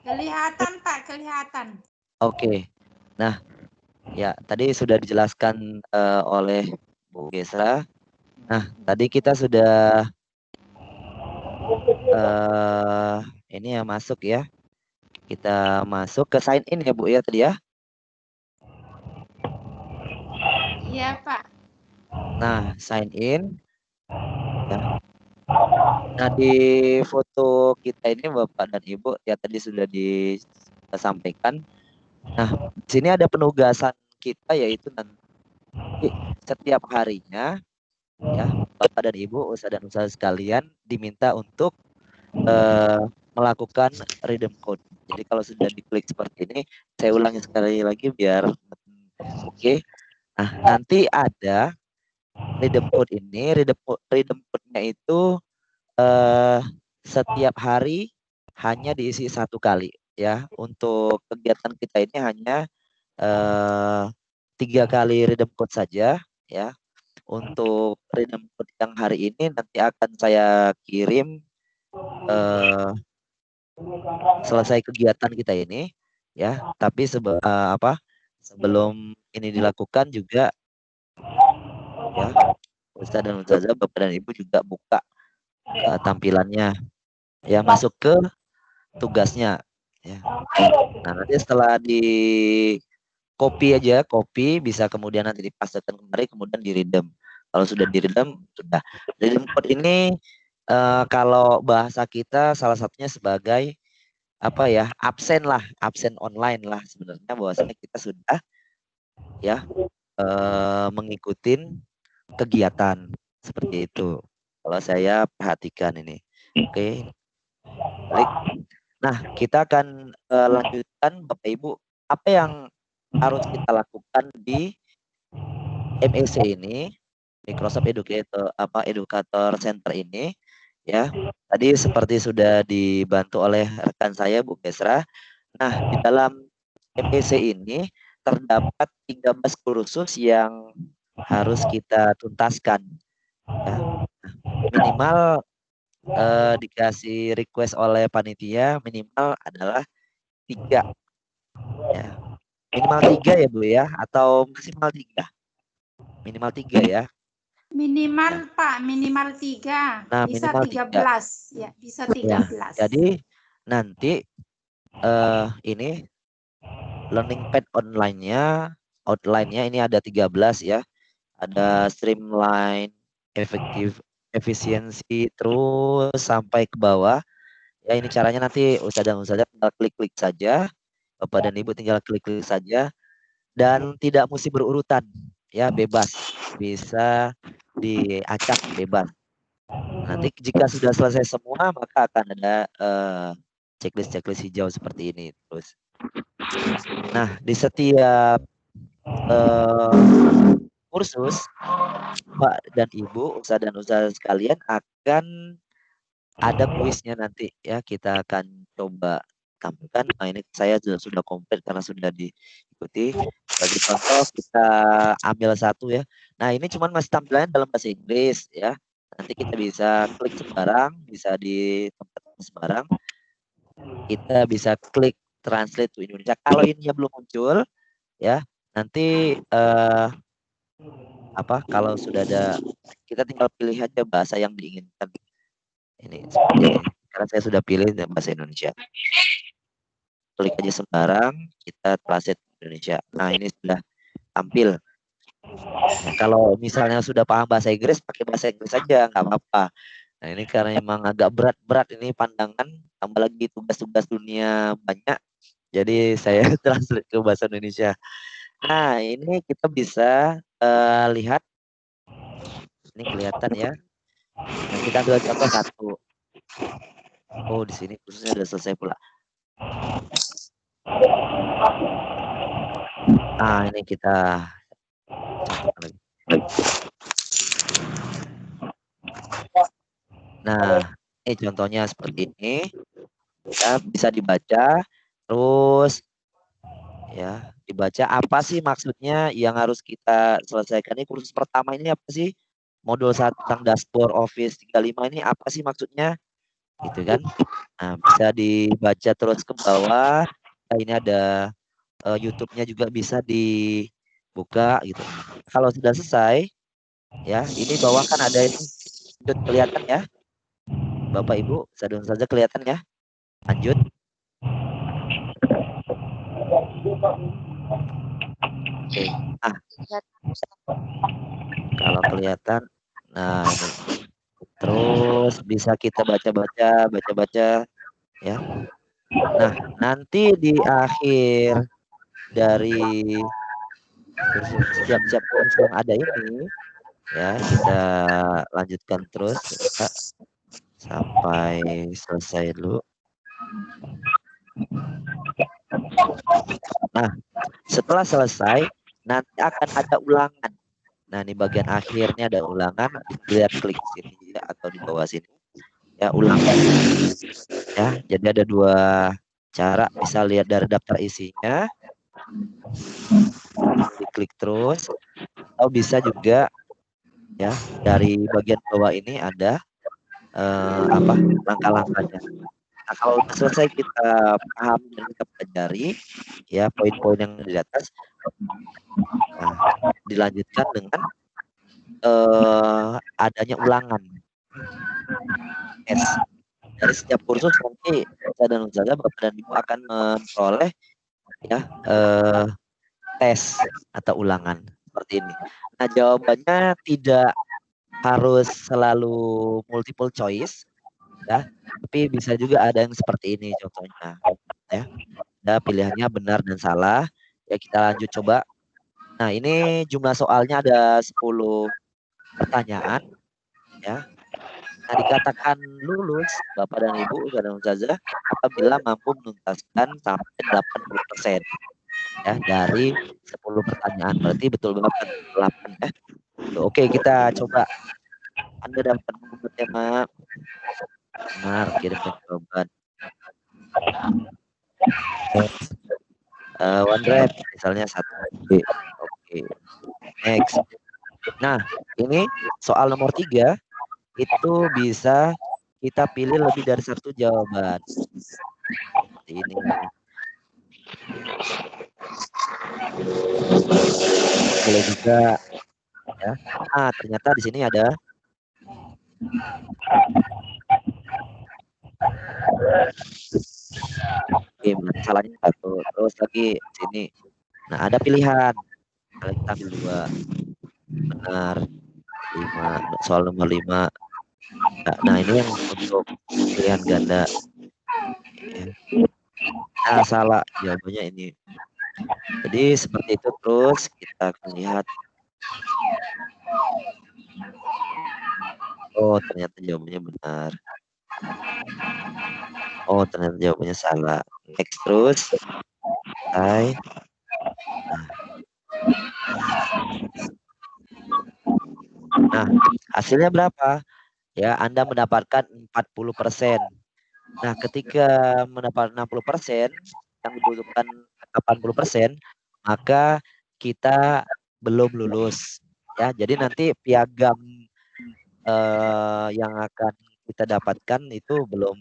Kelihatan Pak, kelihatan. Oke. Nah, ya tadi sudah dijelaskan oleh Bu Gesra. Nah, tadi kita sudah ini ya masuk ya. Kita masuk ke sign in ya Bu ya tadi ya. Iya Pak. Nah, sign in. Ya. Nah, di foto kita ini Bapak dan Ibu ya tadi sudah disampaikan. Nah, di sini ada penugasan kita, yaitu nanti setiap harinya ya Bapak dan Ibu, Ustaz dan Ustaz sekalian diminta untuk melakukan Rhythm Code. Jadi kalau sudah diklik seperti ini, saya ulangi sekali lagi biar Oke. Nah, nanti ada redeem code ini, redeem code-nya itu setiap hari hanya diisi 1 kali ya. Untuk kegiatan kita ini hanya 3 kali redeem code saja ya. Untuk redeem code yang hari ini nanti akan saya kirim selesai kegiatan kita ini ya. Tapi sebelum ini dilakukan juga ya, Ustadz dan Ustazah, Bapak dan Ibu juga buka tampilannya ya, masuk ke tugasnya ya. Nah, nanti setelah di copy bisa kemudian nanti dipastekan kembali, kemudian di redeem. Kalau sudah di redeem, sudah. Redeem code ini kalau bahasa kita salah satunya sebagai absen online lah sebenarnya, bahwasanya kita sudah ya mengikuti kegiatan seperti itu. Kalau saya perhatikan ini. Oke. Baik. Nah, kita akan lanjutkan Bapak Ibu, apa yang harus kita lakukan di MEC ini, Microsoft Educator Center ini ya. Tadi seperti sudah dibantu oleh rekan saya Bu Kesra. Nah, di dalam MEC ini terdapat 13 kursus yang harus kita tuntaskan ya. Minimal dikasih request oleh panitia minimal adalah 3 ya. Minimal 3 ya Bu ya, atau maksimal 3? Minimal 3 ya. Minimal ya. Pak, minimal 3. Nah, bisa minimal 13 3. Ya, bisa 13 ya. Jadi nanti ini learning pad online-nya ini ada 13 ya. Ada streamline, efisiensi, terus sampai ke bawah. Ya, ini caranya nanti Ustadz dan Ustazah tinggal klik-klik saja. Bapak dan Ibu tinggal klik-klik saja. Dan tidak mesti berurutan. Ya, bebas. Bisa diacak bebas. Nanti jika sudah selesai semua, maka akan ada checklist hijau seperti ini. Terus. Nah, di setiap kursus, Pak dan Ibu, Ustadz dan Ustazah sekalian akan ada kuisnya nanti ya, kita akan coba tampilkan. Nah, ini saya sudah komplit karena sudah diikuti. Bagi contoh kita ambil satu ya. Nah, ini cuman masih tampilannya dalam bahasa Inggris ya. Nanti kita bisa klik sembarang, bisa di tempat sembarang. Kita bisa klik translate to Indonesia. Kalau ininya belum muncul ya, nanti kalau sudah ada, kita tinggal pilih aja bahasa yang diinginkan. Ini seperti ini. Karena saya sudah pilih bahasa Indonesia. Klik aja sembarang, kita translate Indonesia. Nah, ini sudah tampil. Nah, kalau misalnya sudah paham bahasa Inggris, pakai bahasa Inggris saja, nggak apa-apa. Nah, ini karena memang agak berat ini pandangan, tambah lagi tugas-tugas dunia banyak. Jadi saya translate ke bahasa Indonesia. Nah, ini kita bisa lihat. Ini kelihatan ya. Nah, kita ambil contoh satu. Oh, di sini khususnya sudah selesai pula. Nah, ini kita contohkan lagi. Nah, ini contohnya seperti ini. Ya, bisa dibaca, terus ya dibaca apa sih maksudnya yang harus kita selesaikan. Ini kursus pertama ini apa sih? Modul 1 tentang dashboard Office 35 ini apa sih maksudnya? Gitu kan. Nah, bisa dibaca terus ke bawah. Nah, ini ada YouTube-nya juga bisa dibuka gitu. Kalau sudah selesai, ya ini bawah kan ada ini kelihatan ya, Bapak Ibu, sadun saja kelihatan ya. Lanjut. Oke. Nah, kalau kelihatan, nah ini. Terus bisa kita baca-baca ya. Nah, nanti di akhir dari setiap kursus yang ada ini ya, kita lanjutkan terus ya, sampai selesai dulu. Nah, setelah selesai nanti akan ada ulangan. Nah, ini bagian akhirnya ada ulangan, lihat klik sini ya, atau di bawah sini. Ya, ulangan. Ya, jadi ada 2 cara, bisa lihat dari daftar isinya. Diklik terus, atau bisa juga ya dari bagian bawah ini ada langkah-langkahnya. Nah, kalau udah selesai kita paham dan kita pelajari ya poin-poin yang di atas, nah, dilanjutkan dengan adanya ulangan tes. Dari setiap kursus nanti saya dan Ustazah, Bapak dan Ibu akan memperoleh ya tes atau ulangan seperti ini. Nah, jawabannya tidak harus selalu multiple choice ya, tapi bisa juga ada yang seperti ini contohnya ya. Ada pilihannya benar dan salah. Ya, kita lanjut coba. Nah, ini jumlah soalnya ada 10 pertanyaan ya. Nah, dikatakan lulus Bapak dan Ibu dan Ustazah apabila mampu menuntaskan sampai 80% ya dari 10 pertanyaan. Berarti betul banget 8 ya. Oke, kita coba. Anda dapat nomor tema. Benar, kirimkan jawaban. OneDrive misalnya 1 GB. Oke. Next. Nah, ini soal nomor 3 itu bisa kita pilih lebih dari 1 jawaban. Seperti ini. Boleh juga ya. Ah, ternyata di sini ada oke, salahnya 1. Terus lagi sini. Nah, ada pilihan. Kita ambil 2. Benar. 5. Soal nomor 5. Nah, ini yang untuk pilihan ganda. Nah, salah jawabannya ini. Jadi seperti itu, terus kita akan lihat. Oh, ternyata jawabannya benar. Oh, ternyata jawabannya salah. Next terus. Nah, hasilnya berapa? Ya, Anda mendapatkan 40%. Nah, ketika mendapat 60%, yang dibutuhkan 80%, maka kita belum lulus. Ya, jadi nanti piagam yang akan kita dapatkan itu belum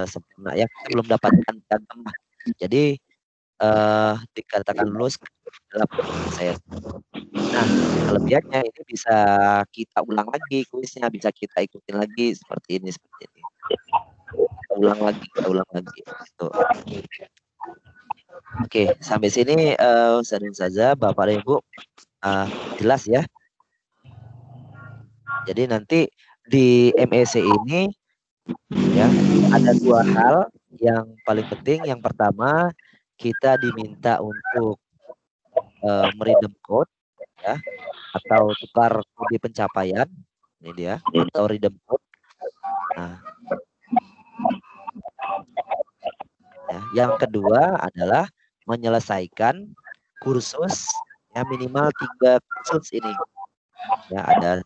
sempurna ya, kita belum dapatkan piagam. Jadi dikatakan lulus 80%. Nah, kelebihannya ini bisa kita ulang lagi kuisnya, bisa kita ikutin lagi seperti ini. Ulang lagi gitu. Oke, sampai sini Ustazah, Bapak dan Ibu jelas ya. Jadi nanti di MEC ini ya ada 2 hal yang paling penting. Yang pertama, kita diminta untuk meredeem code ya, atau tukar kode pencapaian. Ini dia, atau redeem code. Nah, ya, yang kedua adalah menyelesaikan kursus ya minimal 3 kursus ini. Ya, ada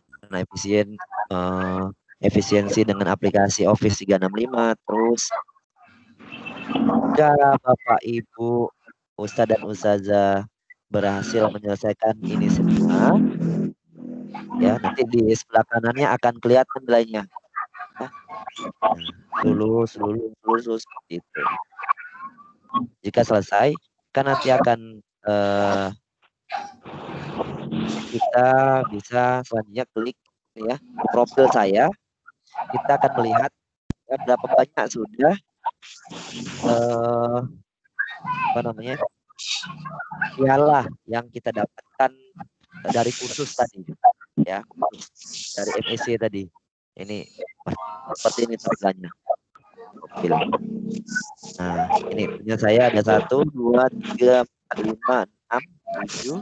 efisiensi dengan aplikasi Office 365. Terus jika Bapak Ibu Ustadz dan Ustazah berhasil menyelesaikan ini semua, ya nanti di sebelah kanannya akan kelihatan nilainya. Ya. Lulus seperti itu. Jika selesai, kan nanti akan kita bisa selanjutnya klik ya profil saya. Kita akan melihat ya, berapa banyak sudah piala yang kita dapatkan dari kursus tadi ya, dari MEC tadi. Ini seperti ini tampilannya. Nah, ini punya saya ada 1, 2, 3, 4, 5, 6, 7,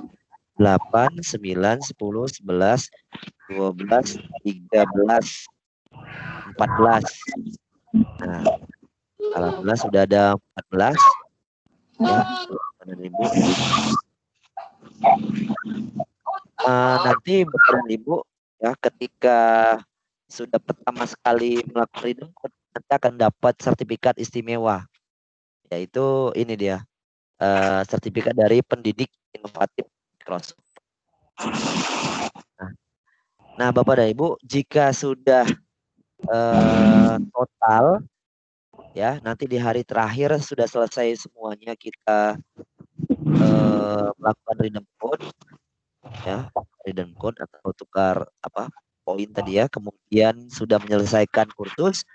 8, 9, 10, 11, 12, 13, 14. Nah, alhamdulillah sudah ada 14. Ya, Nanti Bapak dan Ibu ya ketika sudah pertama sekali melakukan redeem code, nanti akan dapat sertifikat istimewa, yaitu ini dia sertifikat dari pendidik inovatif Microsoft. Nah, Bapak dan Ibu, jika sudah total ya, nanti di hari terakhir sudah selesai semuanya kita melakukan redeem code ya, redeem code atau tukar poin tadi ya, kemudian sudah menyelesaikan kursus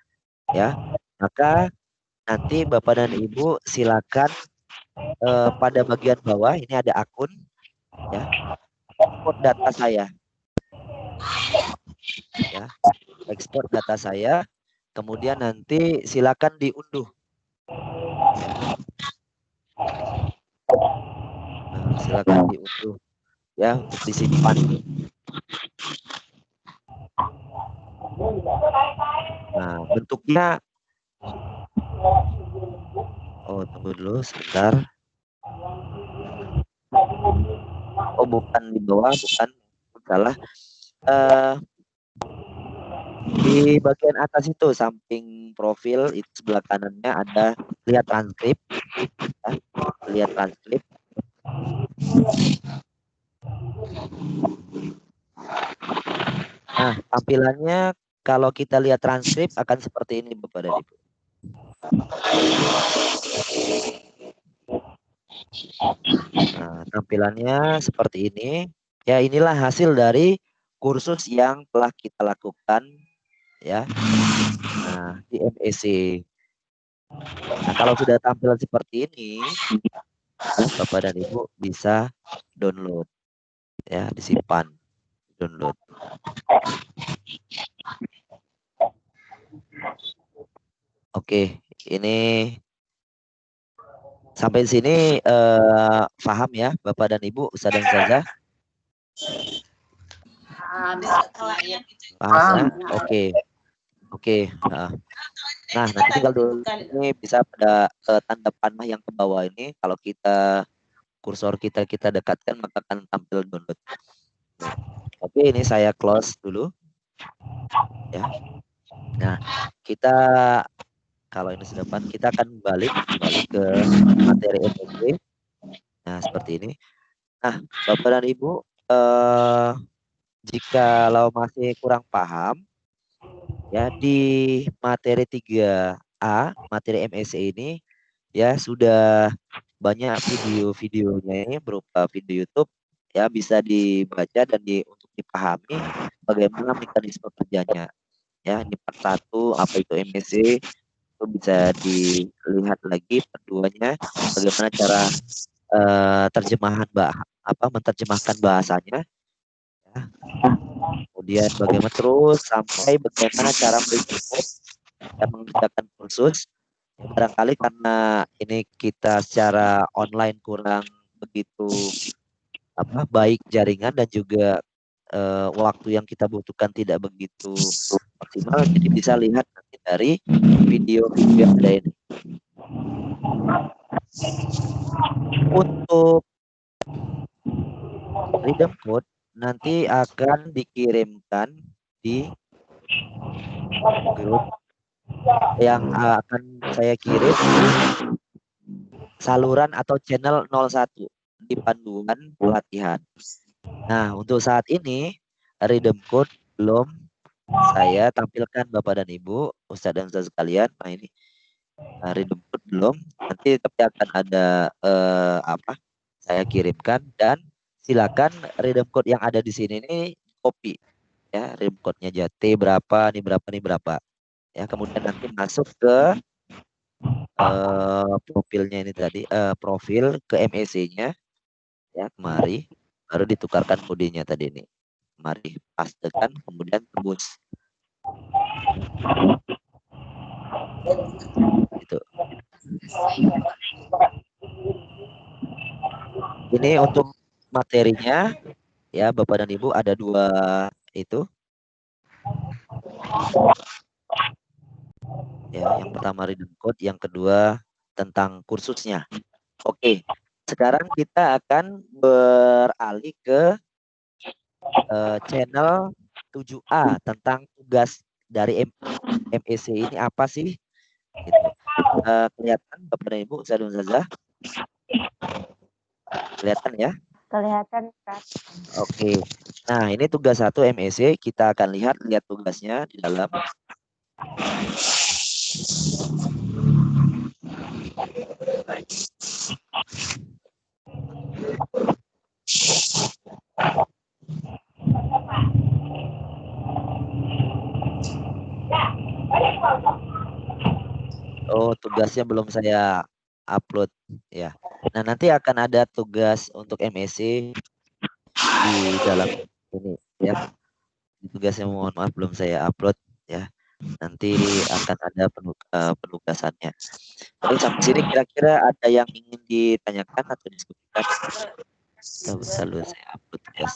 ya, maka nanti Bapak dan Ibu silakan pada bagian bawah ini ada akun ya, ekspor data saya ya, ekspor data saya, kemudian nanti silakan diunduh. Silakan diunduh ya untuk disimpan. Nah, bentuknya tunggu dulu sebentar. Bukan di bawah, bukan salah. Di bagian atas itu samping profil itu sebelah kanannya ada lihat transkrip ya, lihat transkrip. Nah, tampilannya kalau kita lihat transkrip akan seperti ini Bapak dan Ibu. Nah, tampilannya seperti ini. Ya, inilah hasil dari kursus yang telah kita lakukan ya. Nah, di MEC. Nah, kalau sudah tampil seperti ini, Bapak dan Ibu bisa download ya, disimpan, download. Oke, ini sampai sini paham ya Bapak dan Ibu, Ustaz dan Ustazah? Paham ya? Oke. Nah, nanti tinggal dulu ini bisa pada tanda panah yang ke bawah ini. Kalau kita kursor kita dekatkan maka akan tampil download. Oke, ini saya close dulu. Ya. Nah, kita kalau ini sudah pan, kita akan balik ke materi MEC. Nah, seperti ini. Nah, Bapak dan Ibu, jikalau masih kurang paham ya di materi 3A, materi MEC ini ya sudah banyak video-videonya ini berupa video YouTube ya, bisa dibaca dan untuk dipahami bagaimana mekanisme kerjanya. Ya, ini part 1 apa itu MEC itu bisa dilihat lagi, keduanya bagaimana cara menerjemahkan bahasanya ya. Kemudian bagaimana terus sampai bagaimana cara mengerjakan kursus. Ya, barangkali karena ini kita secara online kurang begitu baik jaringan dan juga waktu yang kita butuhkan tidak begitu maksimal, jadi bisa lihat nanti dari video yang ada ini. Untuk redeem code nanti akan dikirimkan di grup yang akan saya kirim saluran atau channel 01 di panduan pelatihan. Nah, untuk saat ini redeem code belum saya tampilkan Bapak dan Ibu, Ustadz dan Ustadz sekalian. Nah, ini redeem code belum. Nanti tapi akan ada saya kirimkan, dan silakan redeem code yang ada di sini ini copy ya, redeem code-nya T berapa, ini berapa. Ya, kemudian nanti masuk ke profilnya ini tadi, profil ke MEC-nya ya, kemari baru ditukarkan kodenya tadi ini. Mari pastekan, kemudian tembus. Gitu. Ini untuk materinya ya Bapak dan Ibu, ada 2 itu. Ya, yang pertama redeem code, yang kedua tentang kursusnya. Oke. sekarang kita akan beralih ke channel 7A tentang tugas dari MEC ini apa sih? Gitu. Kelihatan Bapak dan Ibu, Ustaz dan Ustazah? Kelihatan ya? Kelihatan, Ustaz. Oke. Nah, ini tugas 1 MEC. Kita akan lihat tugasnya di dalam. Oh, tugasnya belum saya upload ya. Nah, nanti akan ada tugas untuk MEC di dalam ini ya. Tugasnya mohon maaf belum saya upload ya. Nanti akan ada penugasannya. Jadi sampai sini kira-kira ada yang ingin ditanyakan atau diskusikan? Selalu saya upload tugas.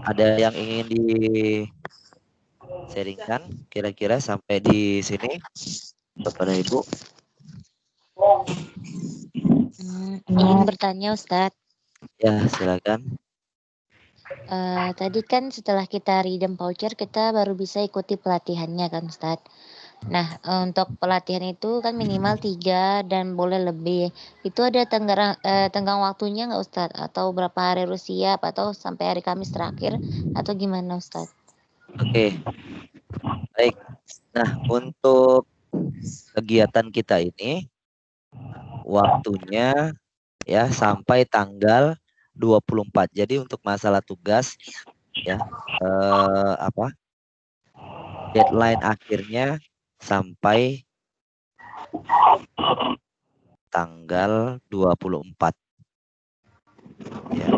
Ada yang ingin di-sharingkan kira-kira sampai di sini Bapak dan Ibu? Ingin bertanya Ustadz. Ya, silakan. Tadi kan setelah kita redeem voucher kita baru bisa ikuti pelatihannya kan Ustadz. Nah, untuk pelatihan itu kan minimal 3 dan boleh lebih. Itu ada tenggang waktunya nggak Ustadz? Atau berapa hari harus siap? Atau sampai hari Kamis terakhir? Atau gimana Ustadz? Oke, baik. Nah, untuk kegiatan kita ini waktunya ya sampai tanggal 24. Jadi untuk masalah tugas ya deadline akhirnya sampai tanggal 24. Ya.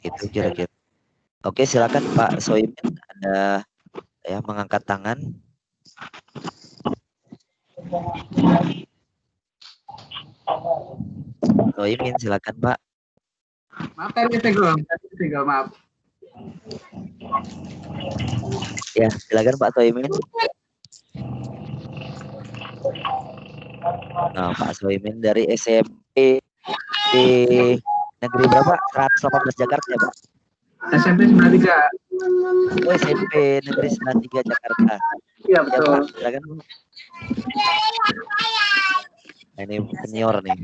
Itu kira-kira. Oke, silakan Pak Soimin, ada ya mengangkat tangan. Soimin, silakan Pak. Maaf, tadi tinggal maaf. Ya, silakan Pak Soimin. Nah, Pak Soimin dari SMP di negeri berapa? 118 Jakarta ya, Pak? SMP 93. Oh, SMP negeri 93 Jakarta. Iya, Ya, betul. Pak, silakan. Ini senior nih.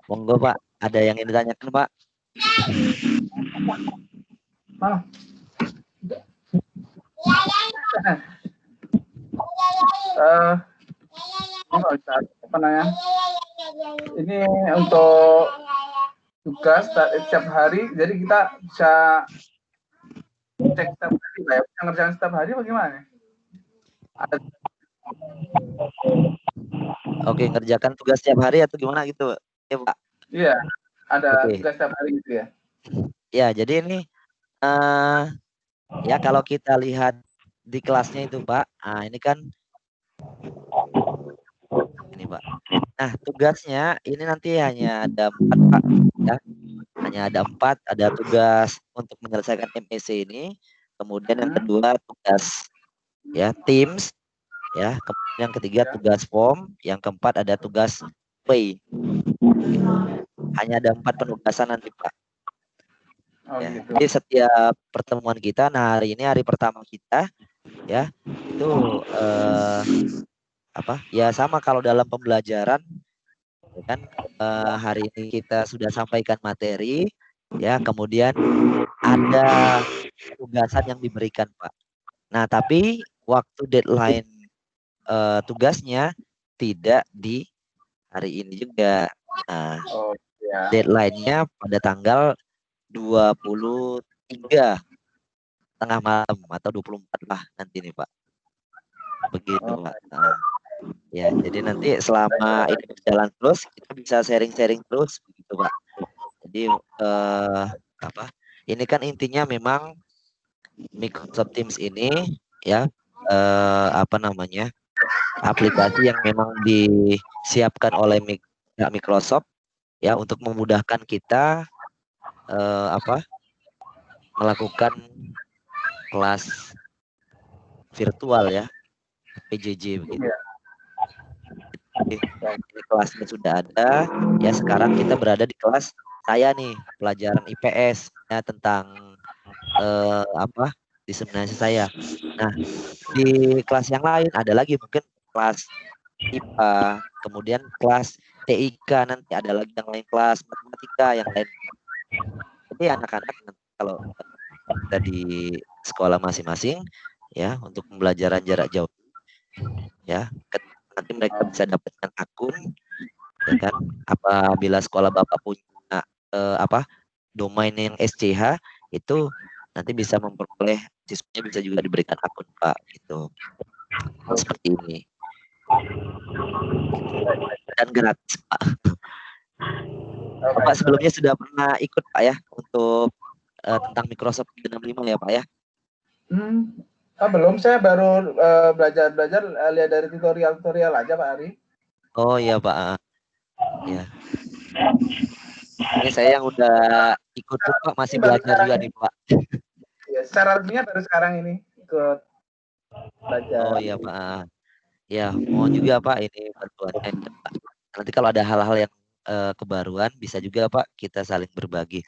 Monggo Pak, ada yang ingin ditanyakan Pak? Mana? Ini untuk tugas setiap hari, jadi kita bisa cek setiap hari, ya. Ngerjain setiap hari bagaimana? Oke, ngerjakan tugas setiap hari atau gimana gitu ya Pak? Iya, ada Oke. tugas setiap hari gitu ya. Ya, jadi ini ya kalau kita lihat di kelasnya itu Pak, nah ini kan ini Pak. Nah, tugasnya ini nanti hanya ada 4 Pak ya. Hanya ada 4, ada tugas untuk menyelesaikan MEC ini, kemudian yang kedua tugas ya Teams ya, kemudian yang ketiga tugas form, yang keempat ada tugas pay. Hanya ada 4 penugasan nanti Pak. Ya, Gitu. jadi setiap pertemuan kita, nah hari ini hari pertama kita ya itu ya sama kalau dalam pembelajaran Ya kan hari ini kita sudah sampaikan materi, ya, kemudian ada tugasan yang diberikan, Pak. Nah, tapi waktu deadline tugasnya tidak di hari ini juga. Nah, Oh, ya. deadline-nya pada tanggal 23 tengah malam atau 24 lah nanti nih, Pak. Begitu, Pak. Nah, ya, jadi nanti selama ini berjalan terus kita bisa sharing-sharing terus begitu, Pak. Jadi apa? Ini kan intinya memang Microsoft Teams ini ya apa namanya? Aplikasi yang memang disiapkan oleh Microsoft ya untuk memudahkan kita apa? Melakukan kelas virtual ya, PJJ begitu. Ini kelasnya sudah ada ya, sekarang kita berada di kelas saya nih, pelajaran IPS ya, tentang apa diseminasi saya. Nah, di kelas yang lain ada lagi mungkin kelas IPA, kemudian kelas TIK, nanti ada lagi yang lain kelas matematika yang lain. Jadi anak-anak kalau kita di sekolah masing-masing ya untuk pembelajaran jarak jauh ya, nanti mereka bisa dapatkan akun ya kan, apabila sekolah Bapak punya apa domain yang SCH itu nanti bisa memperoleh, siswanya bisa juga diberikan akun, Pak, gitu. Seperti ini. Dan gratis, Pak. Bapak sebelumnya sudah pernah ikut, Pak, ya, untuk tentang Microsoft 365 ya, Pak, ya? Belum, saya baru belajar lihat dari tutorial aja, Pak Ari. Oh iya, Pak. Ya. Ini saya yang udah ikut tuh, Pak, masih belajar juga nih, Pak. Ya, secara resminya baru sekarang ini ikut belajar. Oh iya, Pak. Ya, mohon juga, Pak, ini bantuannya, Pak. Nanti kalau ada hal-hal yang kebaruan bisa juga, Pak, kita saling berbagi.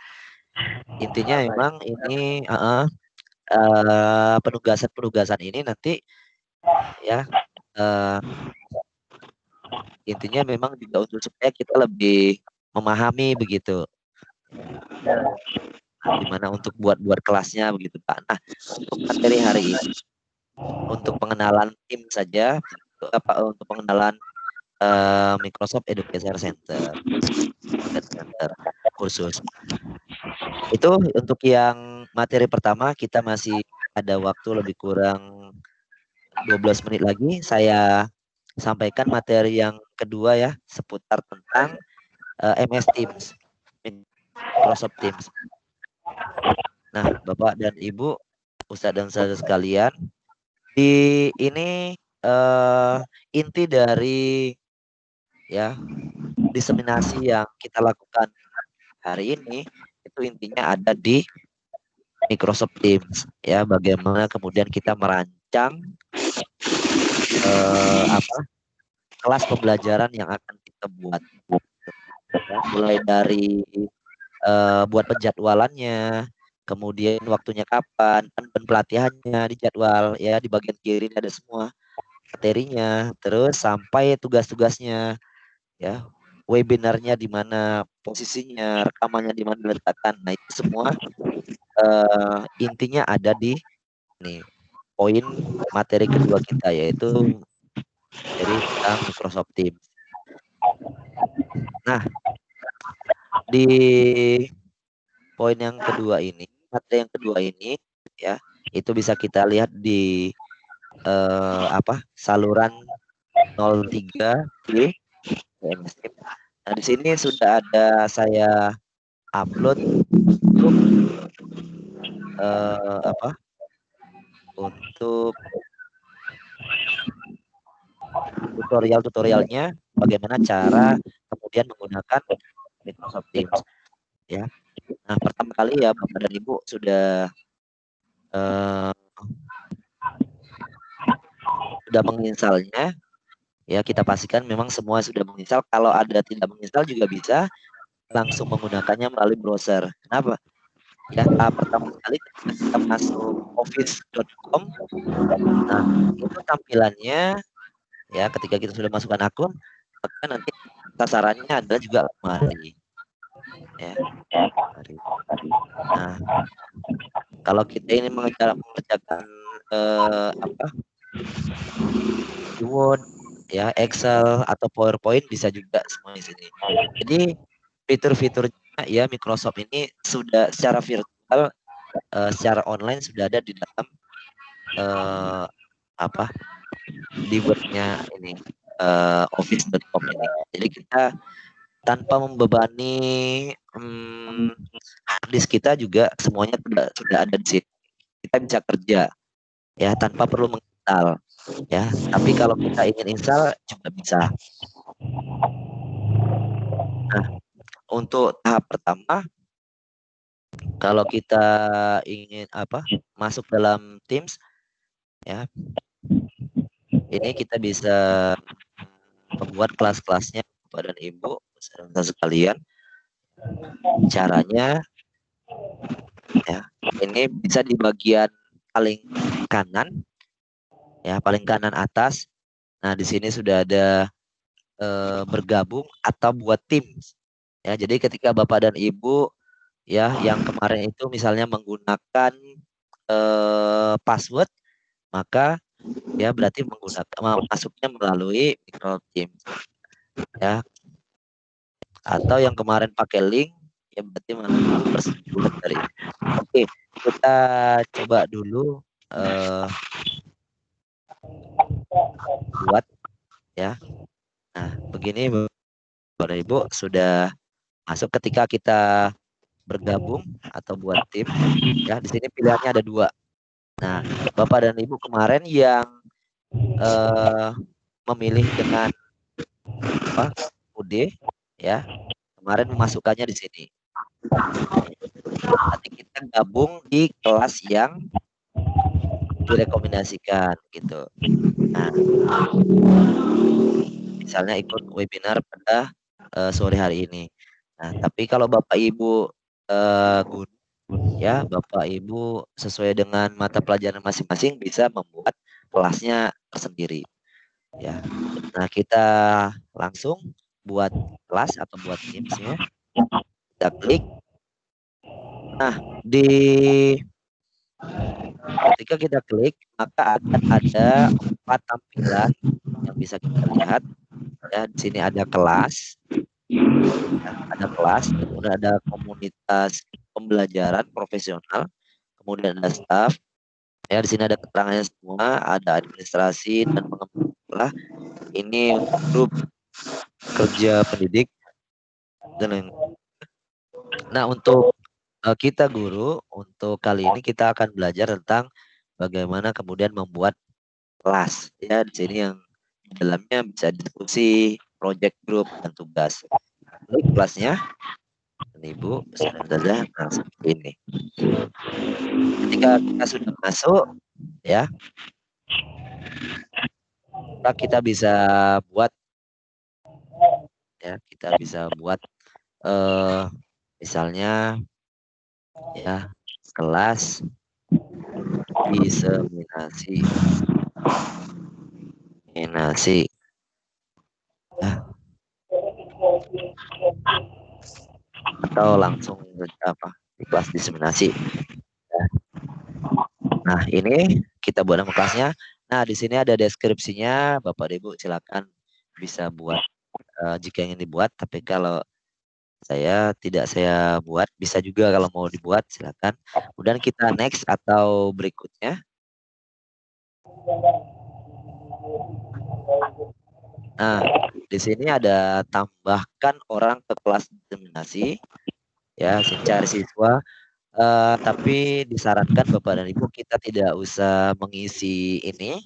Intinya memang ini penugasan ini nanti ya intinya memang juga untuk supaya kita lebih memahami begitu. Gimana untuk buat kelasnya begitu, Pak. Nah, untuk materi hari ini untuk pengenalan tim saja, untuk pengenalan Microsoft Education Center khusus. Itu untuk yang materi pertama, kita masih ada waktu lebih kurang 12 menit lagi. Saya sampaikan materi yang kedua ya, seputar tentang MS Teams, Microsoft Teams. Nah, Bapak dan Ibu, Ustadz dan Ustazah sekalian, di ini inti dari ya diseminasi yang kita lakukan hari ini itu intinya ada di Microsoft Teams ya, bagaimana kemudian kita merancang kelas pembelajaran yang akan kita buat ya, mulai dari buat penjadwalannya, kemudian waktunya kapan, dan pelatihannya di jadwal ya, di bagian kiri ada semua materinya, terus sampai tugas-tugasnya ya, webinarnya di mana posisinya, rekamannya di mana diletakkan. Nah, itu semua intinya ada di nih poin materi kedua kita, yaitu dari tentang Microsoft Teams. Nah, di poin yang kedua ini, materi yang kedua ini ya, itu bisa kita lihat di saluran 03 di MS Teams. Nah, di sini sudah ada saya upload untuk untuk tutorialnya bagaimana cara kemudian menggunakan Microsoft Teams ya. Nah, pertama kali ya Bapak dan Ibu sudah menginstalnya ya, kita pastikan memang semua sudah menginstal. Kalau ada tidak menginstal juga bisa langsung menggunakannya melalui browser. Kenapa? Ya, pertama kali kita masuk office.com. Nah, itu tampilannya ya, ketika kita sudah masukkan akun, maka nanti sasarannya adalah juga lemari. Ya, lemari. Nah, kalau kita ini mengerjakan Word, ya, Excel atau PowerPoint bisa juga semua di sini. Jadi fitur-fiturnya ya Microsoft ini sudah secara virtual, secara online sudah ada di dalam di webnya ini office.com ini. Jadi kita tanpa membebani harddisk kita juga semuanya sudah ada di sini. Kita bisa kerja ya tanpa perlu menginstal ya. Tapi kalau kita ingin install juga bisa. Nah, untuk tahap pertama, kalau kita ingin masuk dalam Teams ya, ini kita bisa membuat kelas-kelasnya Bapak dan Ibu sekalian. Caranya ya, ini bisa di bagian paling kanan ya, paling kanan atas. Nah, di sini sudah ada bergabung atau buat tim ya. Jadi ketika Bapak dan Ibu ya yang kemarin itu misalnya menggunakan password, maka ya berarti masuknya melalui Microsoft Teams ya. Atau yang kemarin pakai link ya berarti persetujuan dari. Oke, kita coba dulu buat ya. Nah, begini Bapak Ibu sudah masuk. Ketika kita bergabung atau buat tim ya, di sini pilihannya ada 2. Nah, Bapak dan Ibu kemarin yang memilih dengan UD ya, kemarin memasukkannya di sini. Nanti kita gabung di kelas yang direkomendasikan gitu. Nah, misalnya ikut webinar pada sore hari ini. Nah, tapi kalau Bapak Ibu ya, Bapak Ibu sesuai dengan mata pelajaran masing-masing bisa membuat kelasnya tersendiri. Ya. Nah, kita langsung buat kelas atau buat Teams-nya. Kita klik. Nah, ketika kita klik, maka akan ada 4 tampilan yang bisa kita lihat. Ya, di sini ada kelas. Ya, ada kelas, kemudian ada komunitas pembelajaran profesional, kemudian ada staff. Ya, di sini ada keterangannya semua, ada administrasi dan pengembangan. Ini untuk grup kerja pendidik dan nah, untuk kita guru, untuk kali ini kita akan belajar tentang bagaimana kemudian membuat kelas. Ya, di sini yang di dalamnya bisa diskusi, project group dan tugas. Klik kelasnya. Ibu saja seperti ini. Ketika kita sudah masuk ya, kita bisa buat ya, kita bisa buat misalnya ya, kelas diseminasi ya. Atau langsung di kelas diseminasi ya. Nah, ini kita buat nama kelasnya. Nah, di sini ada deskripsinya, Bapak Ibu silakan bisa buat jika ingin dibuat, tapi kalau tidak saya buat, bisa juga kalau mau dibuat silakan. Kemudian kita next atau berikutnya. Nah, di sini ada tambahkan orang ke kelas diseminasi ya, cari siswa. Tapi disarankan Bapak dan Ibu kita tidak usah mengisi ini.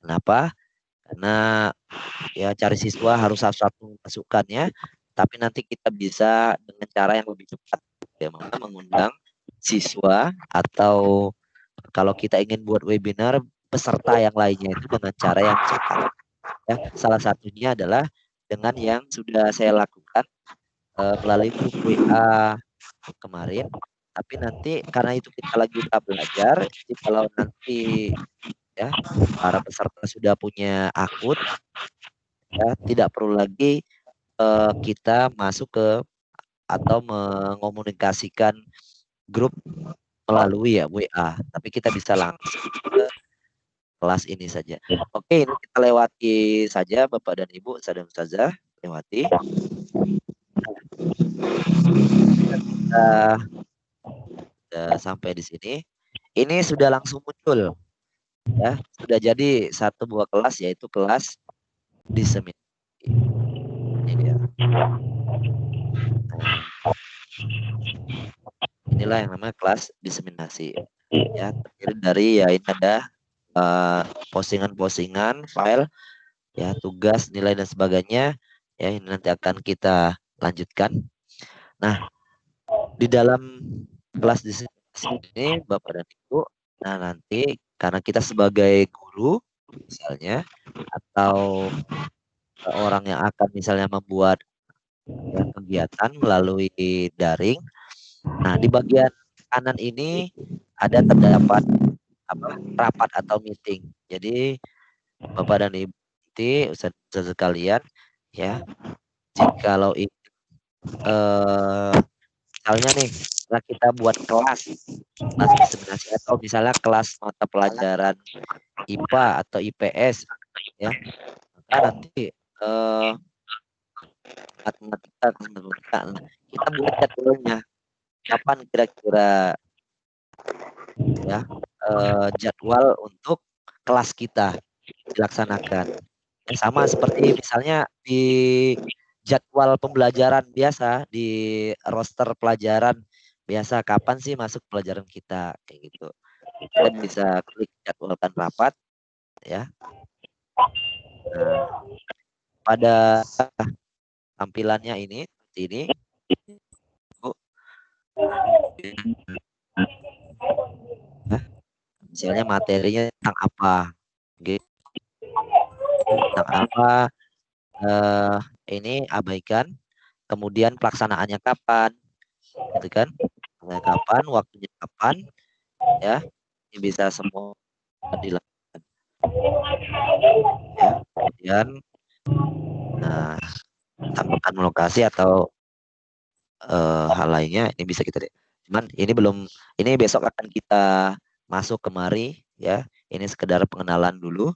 Kenapa? Karena ya cari siswa harus satu masukannya, tapi nanti kita bisa dengan cara yang lebih cepat, bagaimana mengundang siswa atau kalau kita ingin buat webinar peserta yang lainnya itu dengan cara yang cepat. Ya, salah satunya adalah dengan yang sudah saya lakukan melalui grup WA kemarin. Tapi nanti karena itu kita lagi belajar, jadi kalau nanti ya para peserta sudah punya akun, ya tidak perlu lagi kita masuk ke atau mengomunikasikan grup melalui ya WA, tapi kita bisa langsung ke kelas ini saja. Oke, ini kita lewati saja Bapak dan Ibu, Ustaz dan Ustazah, lewati. Kita sudah sampai di sini. Ini sudah langsung muncul, ya, sudah jadi satu buah kelas, yaitu kelas diseminasi. Ini dia. Inilah yang namanya kelas diseminasi. Ya, terdiri dari ya ini ada postingan-postingan, file, ya, tugas, nilai dan sebagainya. Ya, ini nanti akan kita lanjutkan. Nah, di dalam kelas diseminasi ini Bapak dan Ibu, nah nanti karena kita sebagai guru misalnya atau orang yang akan misalnya membuat ya, kegiatan melalui daring. Nah, di bagian kanan ini ada terdapat rapat atau meeting. Jadi Bapak dan Ibu nanti Ustaz sekalian ya, jikalau misalnya nih kita buat kelas diseminasi atau misalnya kelas mata pelajaran IPA atau IPS ya, maka nanti matematika kita buat jadwalnya kapan kira-kira ya jadwal untuk kelas kita dilaksanakan. Ya, sama seperti misalnya di jadwal pembelajaran biasa, di roster pelajaran biasa, kapan sih masuk pelajaran kita, kayak gitu. Kita bisa klik jadwalkan rapat ya. Nah, pada tampilannya ini seperti ini. Nah, misalnya materinya tentang apa, gitu. Tentang apa, ini abaikan. Kemudian pelaksanaannya kapan, gitu kan? Kapan, waktunya kapan, ya? Ini bisa semua dilakukan. Ya, kemudian, nah, tambahkan lokasi atau hal lainnya ini bisa kita lihat. Cuman ini belum, ini besok akan kita masuk kemari, ya. Ini sekedar pengenalan dulu.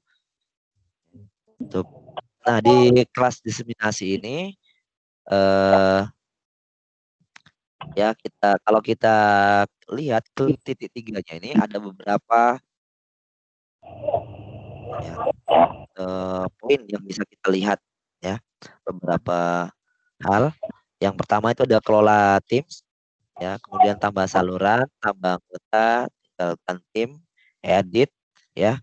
Nah, di kelas diseminasi ini ya kalau kita lihat klik titik 3-nya ini ada beberapa ya, poin yang bisa kita lihat ya, beberapa hal. Yang pertama itu ada kelola tim ya, kemudian tambah saluran, tambah anggota, tinggalkan tim, edit ya,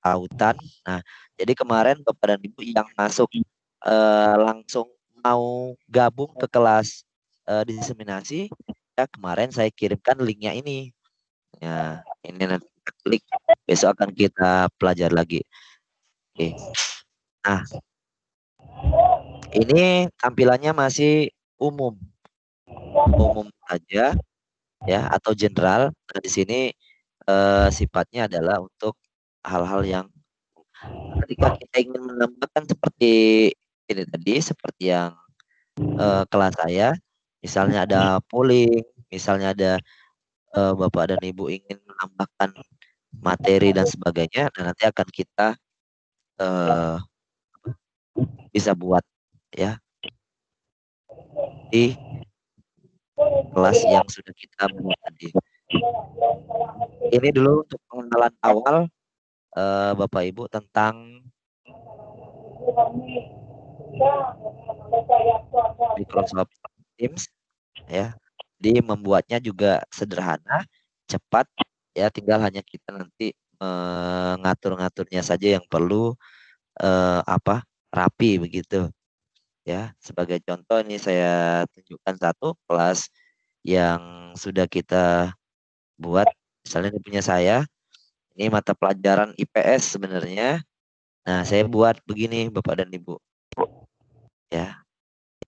autan. Nah, jadi kemarin Bapak dan Ibu yang masuk langsung mau gabung ke kelas diseminasi ya, kemarin saya kirimkan linknya ini ya, ini nanti kita klik, besok akan kita pelajari lagi. Oke. Nah, ini tampilannya masih umum saja ya, atau general. Nah, di sini sifatnya adalah untuk hal-hal yang ketika kita ingin menambahkan seperti ini tadi, seperti yang kelas saya, misalnya ada polling, misalnya ada Bapak dan Ibu ingin menambahkan materi dan sebagainya, dan nanti akan kita bisa buat ya di kelas yang sudah kita buat tadi. Ini dulu untuk pengenalan awal Bapak Ibu tentang Microsoft Teams ya. Di membuatnya juga sederhana, cepat ya, tinggal hanya kita nanti mengatur-ngaturnya saja yang perlu rapi begitu. Ya, sebagai contoh ini saya tunjukkan satu kelas yang sudah kita buat. Misalnya ini punya saya, ini mata pelajaran IPS sebenarnya. Nah, saya buat begini Bapak dan Ibu. Ya,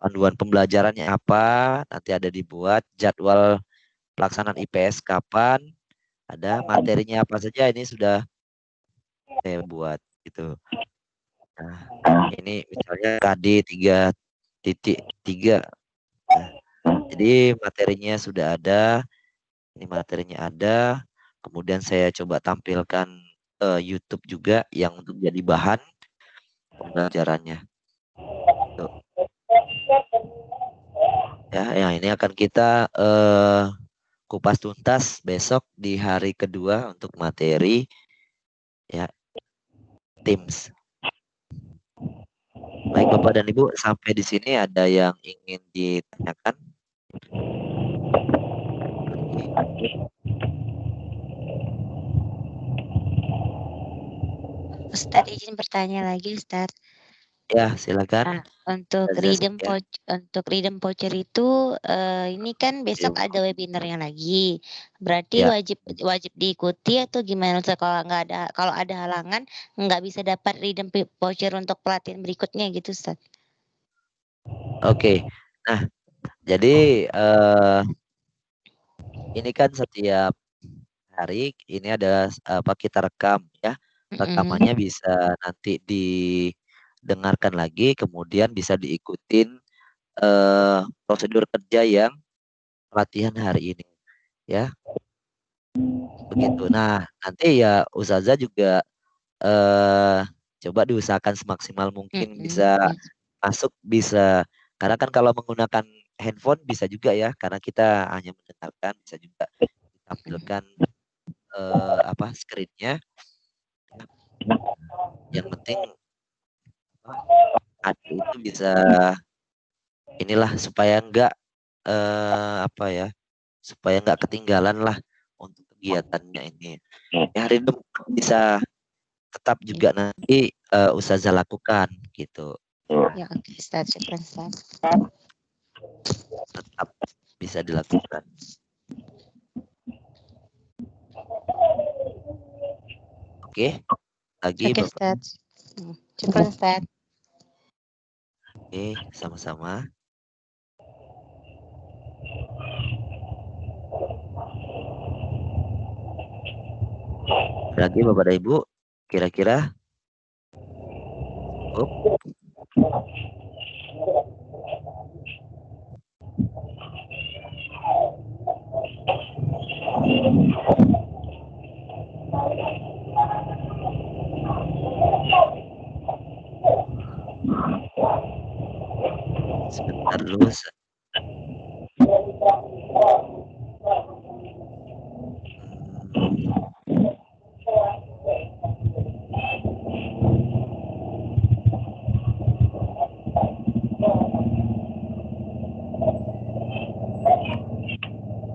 panduan pembelajarannya apa, nanti ada dibuat, jadwal pelaksanaan IPS kapan, ada materinya apa saja, ini sudah saya buat gitu. Nah, ini misalnya KD 3 3. Nah, jadi materinya sudah ada. Ini materinya ada. Kemudian saya coba tampilkan YouTube juga yang untuk jadi bahan pembelajarannya. Tuh. Ya, yang ini akan kita kupas tuntas besok di hari kedua untuk materi ya Teams. Baik Bapak dan Ibu, sampai di sini ada yang ingin ditanyakan? Ustadz izin bertanya lagi Ustadz. Ya, silakan. Untuk redeem voucher itu ini kan besok ada webinarnya lagi. Berarti Ya. wajib diikuti atau gimana Ustadz? Kalau ada halangan nggak bisa dapat redeem voucher untuk pelatihan berikutnya gitu Ustadz. Oke. Nah, jadi ini kan setiap hari ini ada kita rekam ya. Rekamannya bisa nanti didengarkan lagi, kemudian bisa diikutin prosedur kerja yang pelatihan hari ini ya. Begitu. Nah, nanti ya Ustazah juga coba diusahakan semaksimal mungkin bisa masuk, bisa, karena kan kalau menggunakan handphone bisa juga ya, karena kita hanya mendengarkan, bisa juga ditampilkan screen-nya. Yang penting itu bisa inilah supaya enggak supaya enggak ketinggalan lah untuk kegiatannya ini. Ya, hari depan bisa tetap juga nanti Ustazah lakukan gitu. Ya oke Ustadz, syukran Ustadz. Tetap bisa dilakukan. Oke, lagi Oke Bapak. Ustadz. Syukran Ustadz. Oke, sama-sama. Lagi Bapak dan Ibu, kira-kira cukup? Sebentar dulu.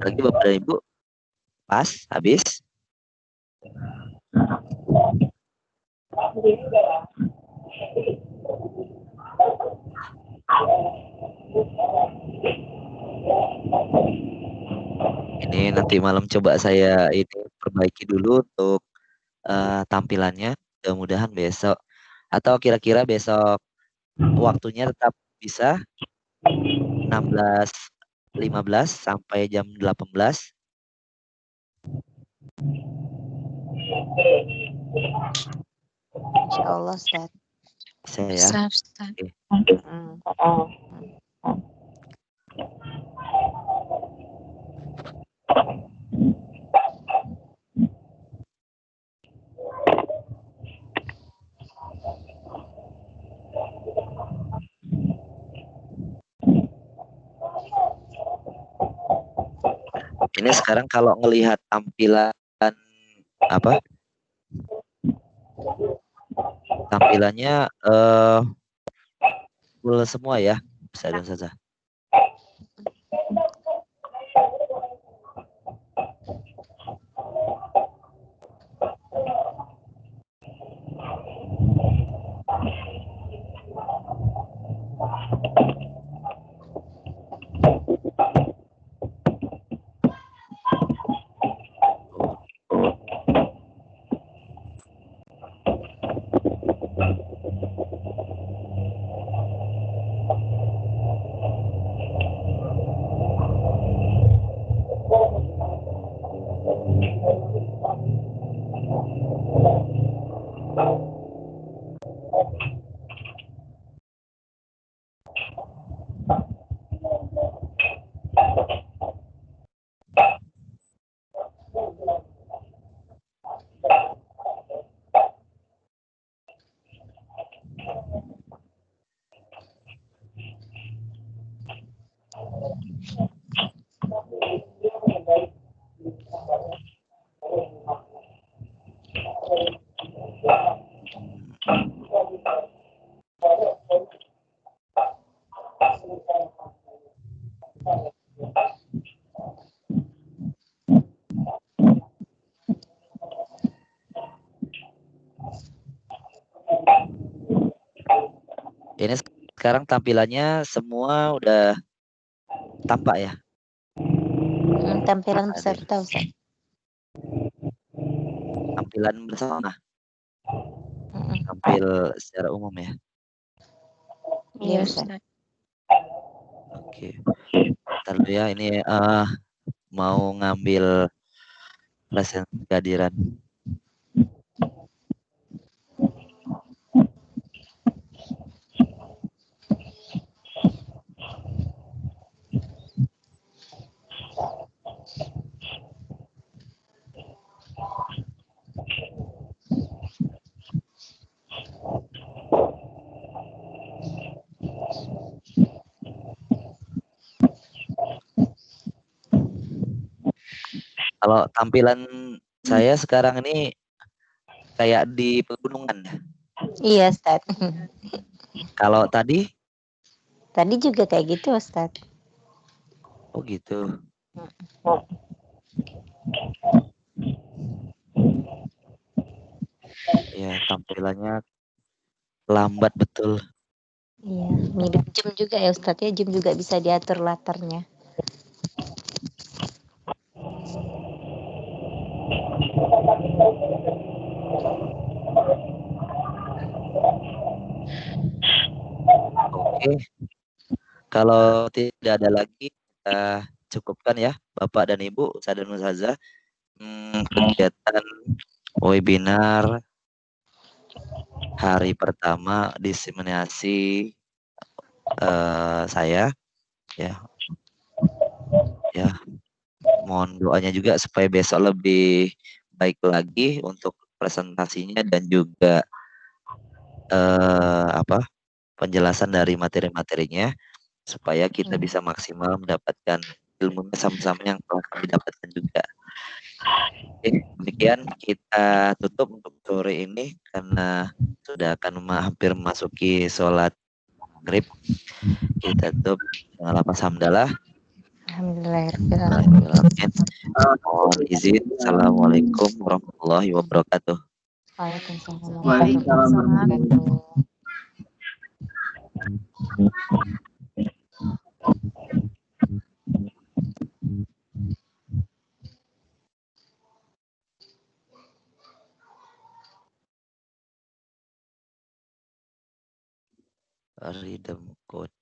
Lagi Bapak dan Ibu, pas habis. Ini nanti malam coba saya ini perbaiki dulu untuk tampilannya. Mudah-mudahan besok atau kira-kira besok waktunya tetap bisa 16.15 sampai jam 18. Insyaallah Ustaz. Bisa ya. Ustaz. Ini sekarang kalau ngelihat tampilan tampilannya full semua ya, bisa saja. Ini sekarang tampilannya semua udah tampak ya? Tampilan peserta, Ustaz. Tampilan bersama. Tampil secara umum ya. Iya, Ustaz. Oke. Bentar dulu ya, ini mau ngambil presentasi kehadiran. Kalau tampilan saya sekarang ini kayak di pegunungan ya. Iya, Ustaz. Kalau tadi? Tadi juga kayak gitu, Ustaz. Oh gitu. Ya, tampilannya lambat betul. Iya, mirip jam juga ya Ustaz ya. Jam juga bisa diatur latarnya. Oke. Kalau tidak ada lagi, kita cukupkan ya Bapak dan Ibu, Ustaz dan Ustazah. Kegiatan webinar hari pertama diseminasi saya ya mohon doanya juga supaya besok lebih baik lagi untuk presentasinya dan juga penjelasan dari materi-materinya supaya kita bisa maksimal mendapatkan ilmu sama-sama yang telah kami dapatkan juga. Oke, demikian kita tutup untuk sore ini karena sudah akan hampir memasuki sholat maghrib. Kita tutup dengan lafaz hamdalah. Alhamdulillahirrahmanirrahim. Mohon izin. Assalamualaikum warahmatullahi wabarakatuh. Waalaikumsalam warahmatullahi wabarakatuh. Rhythm code.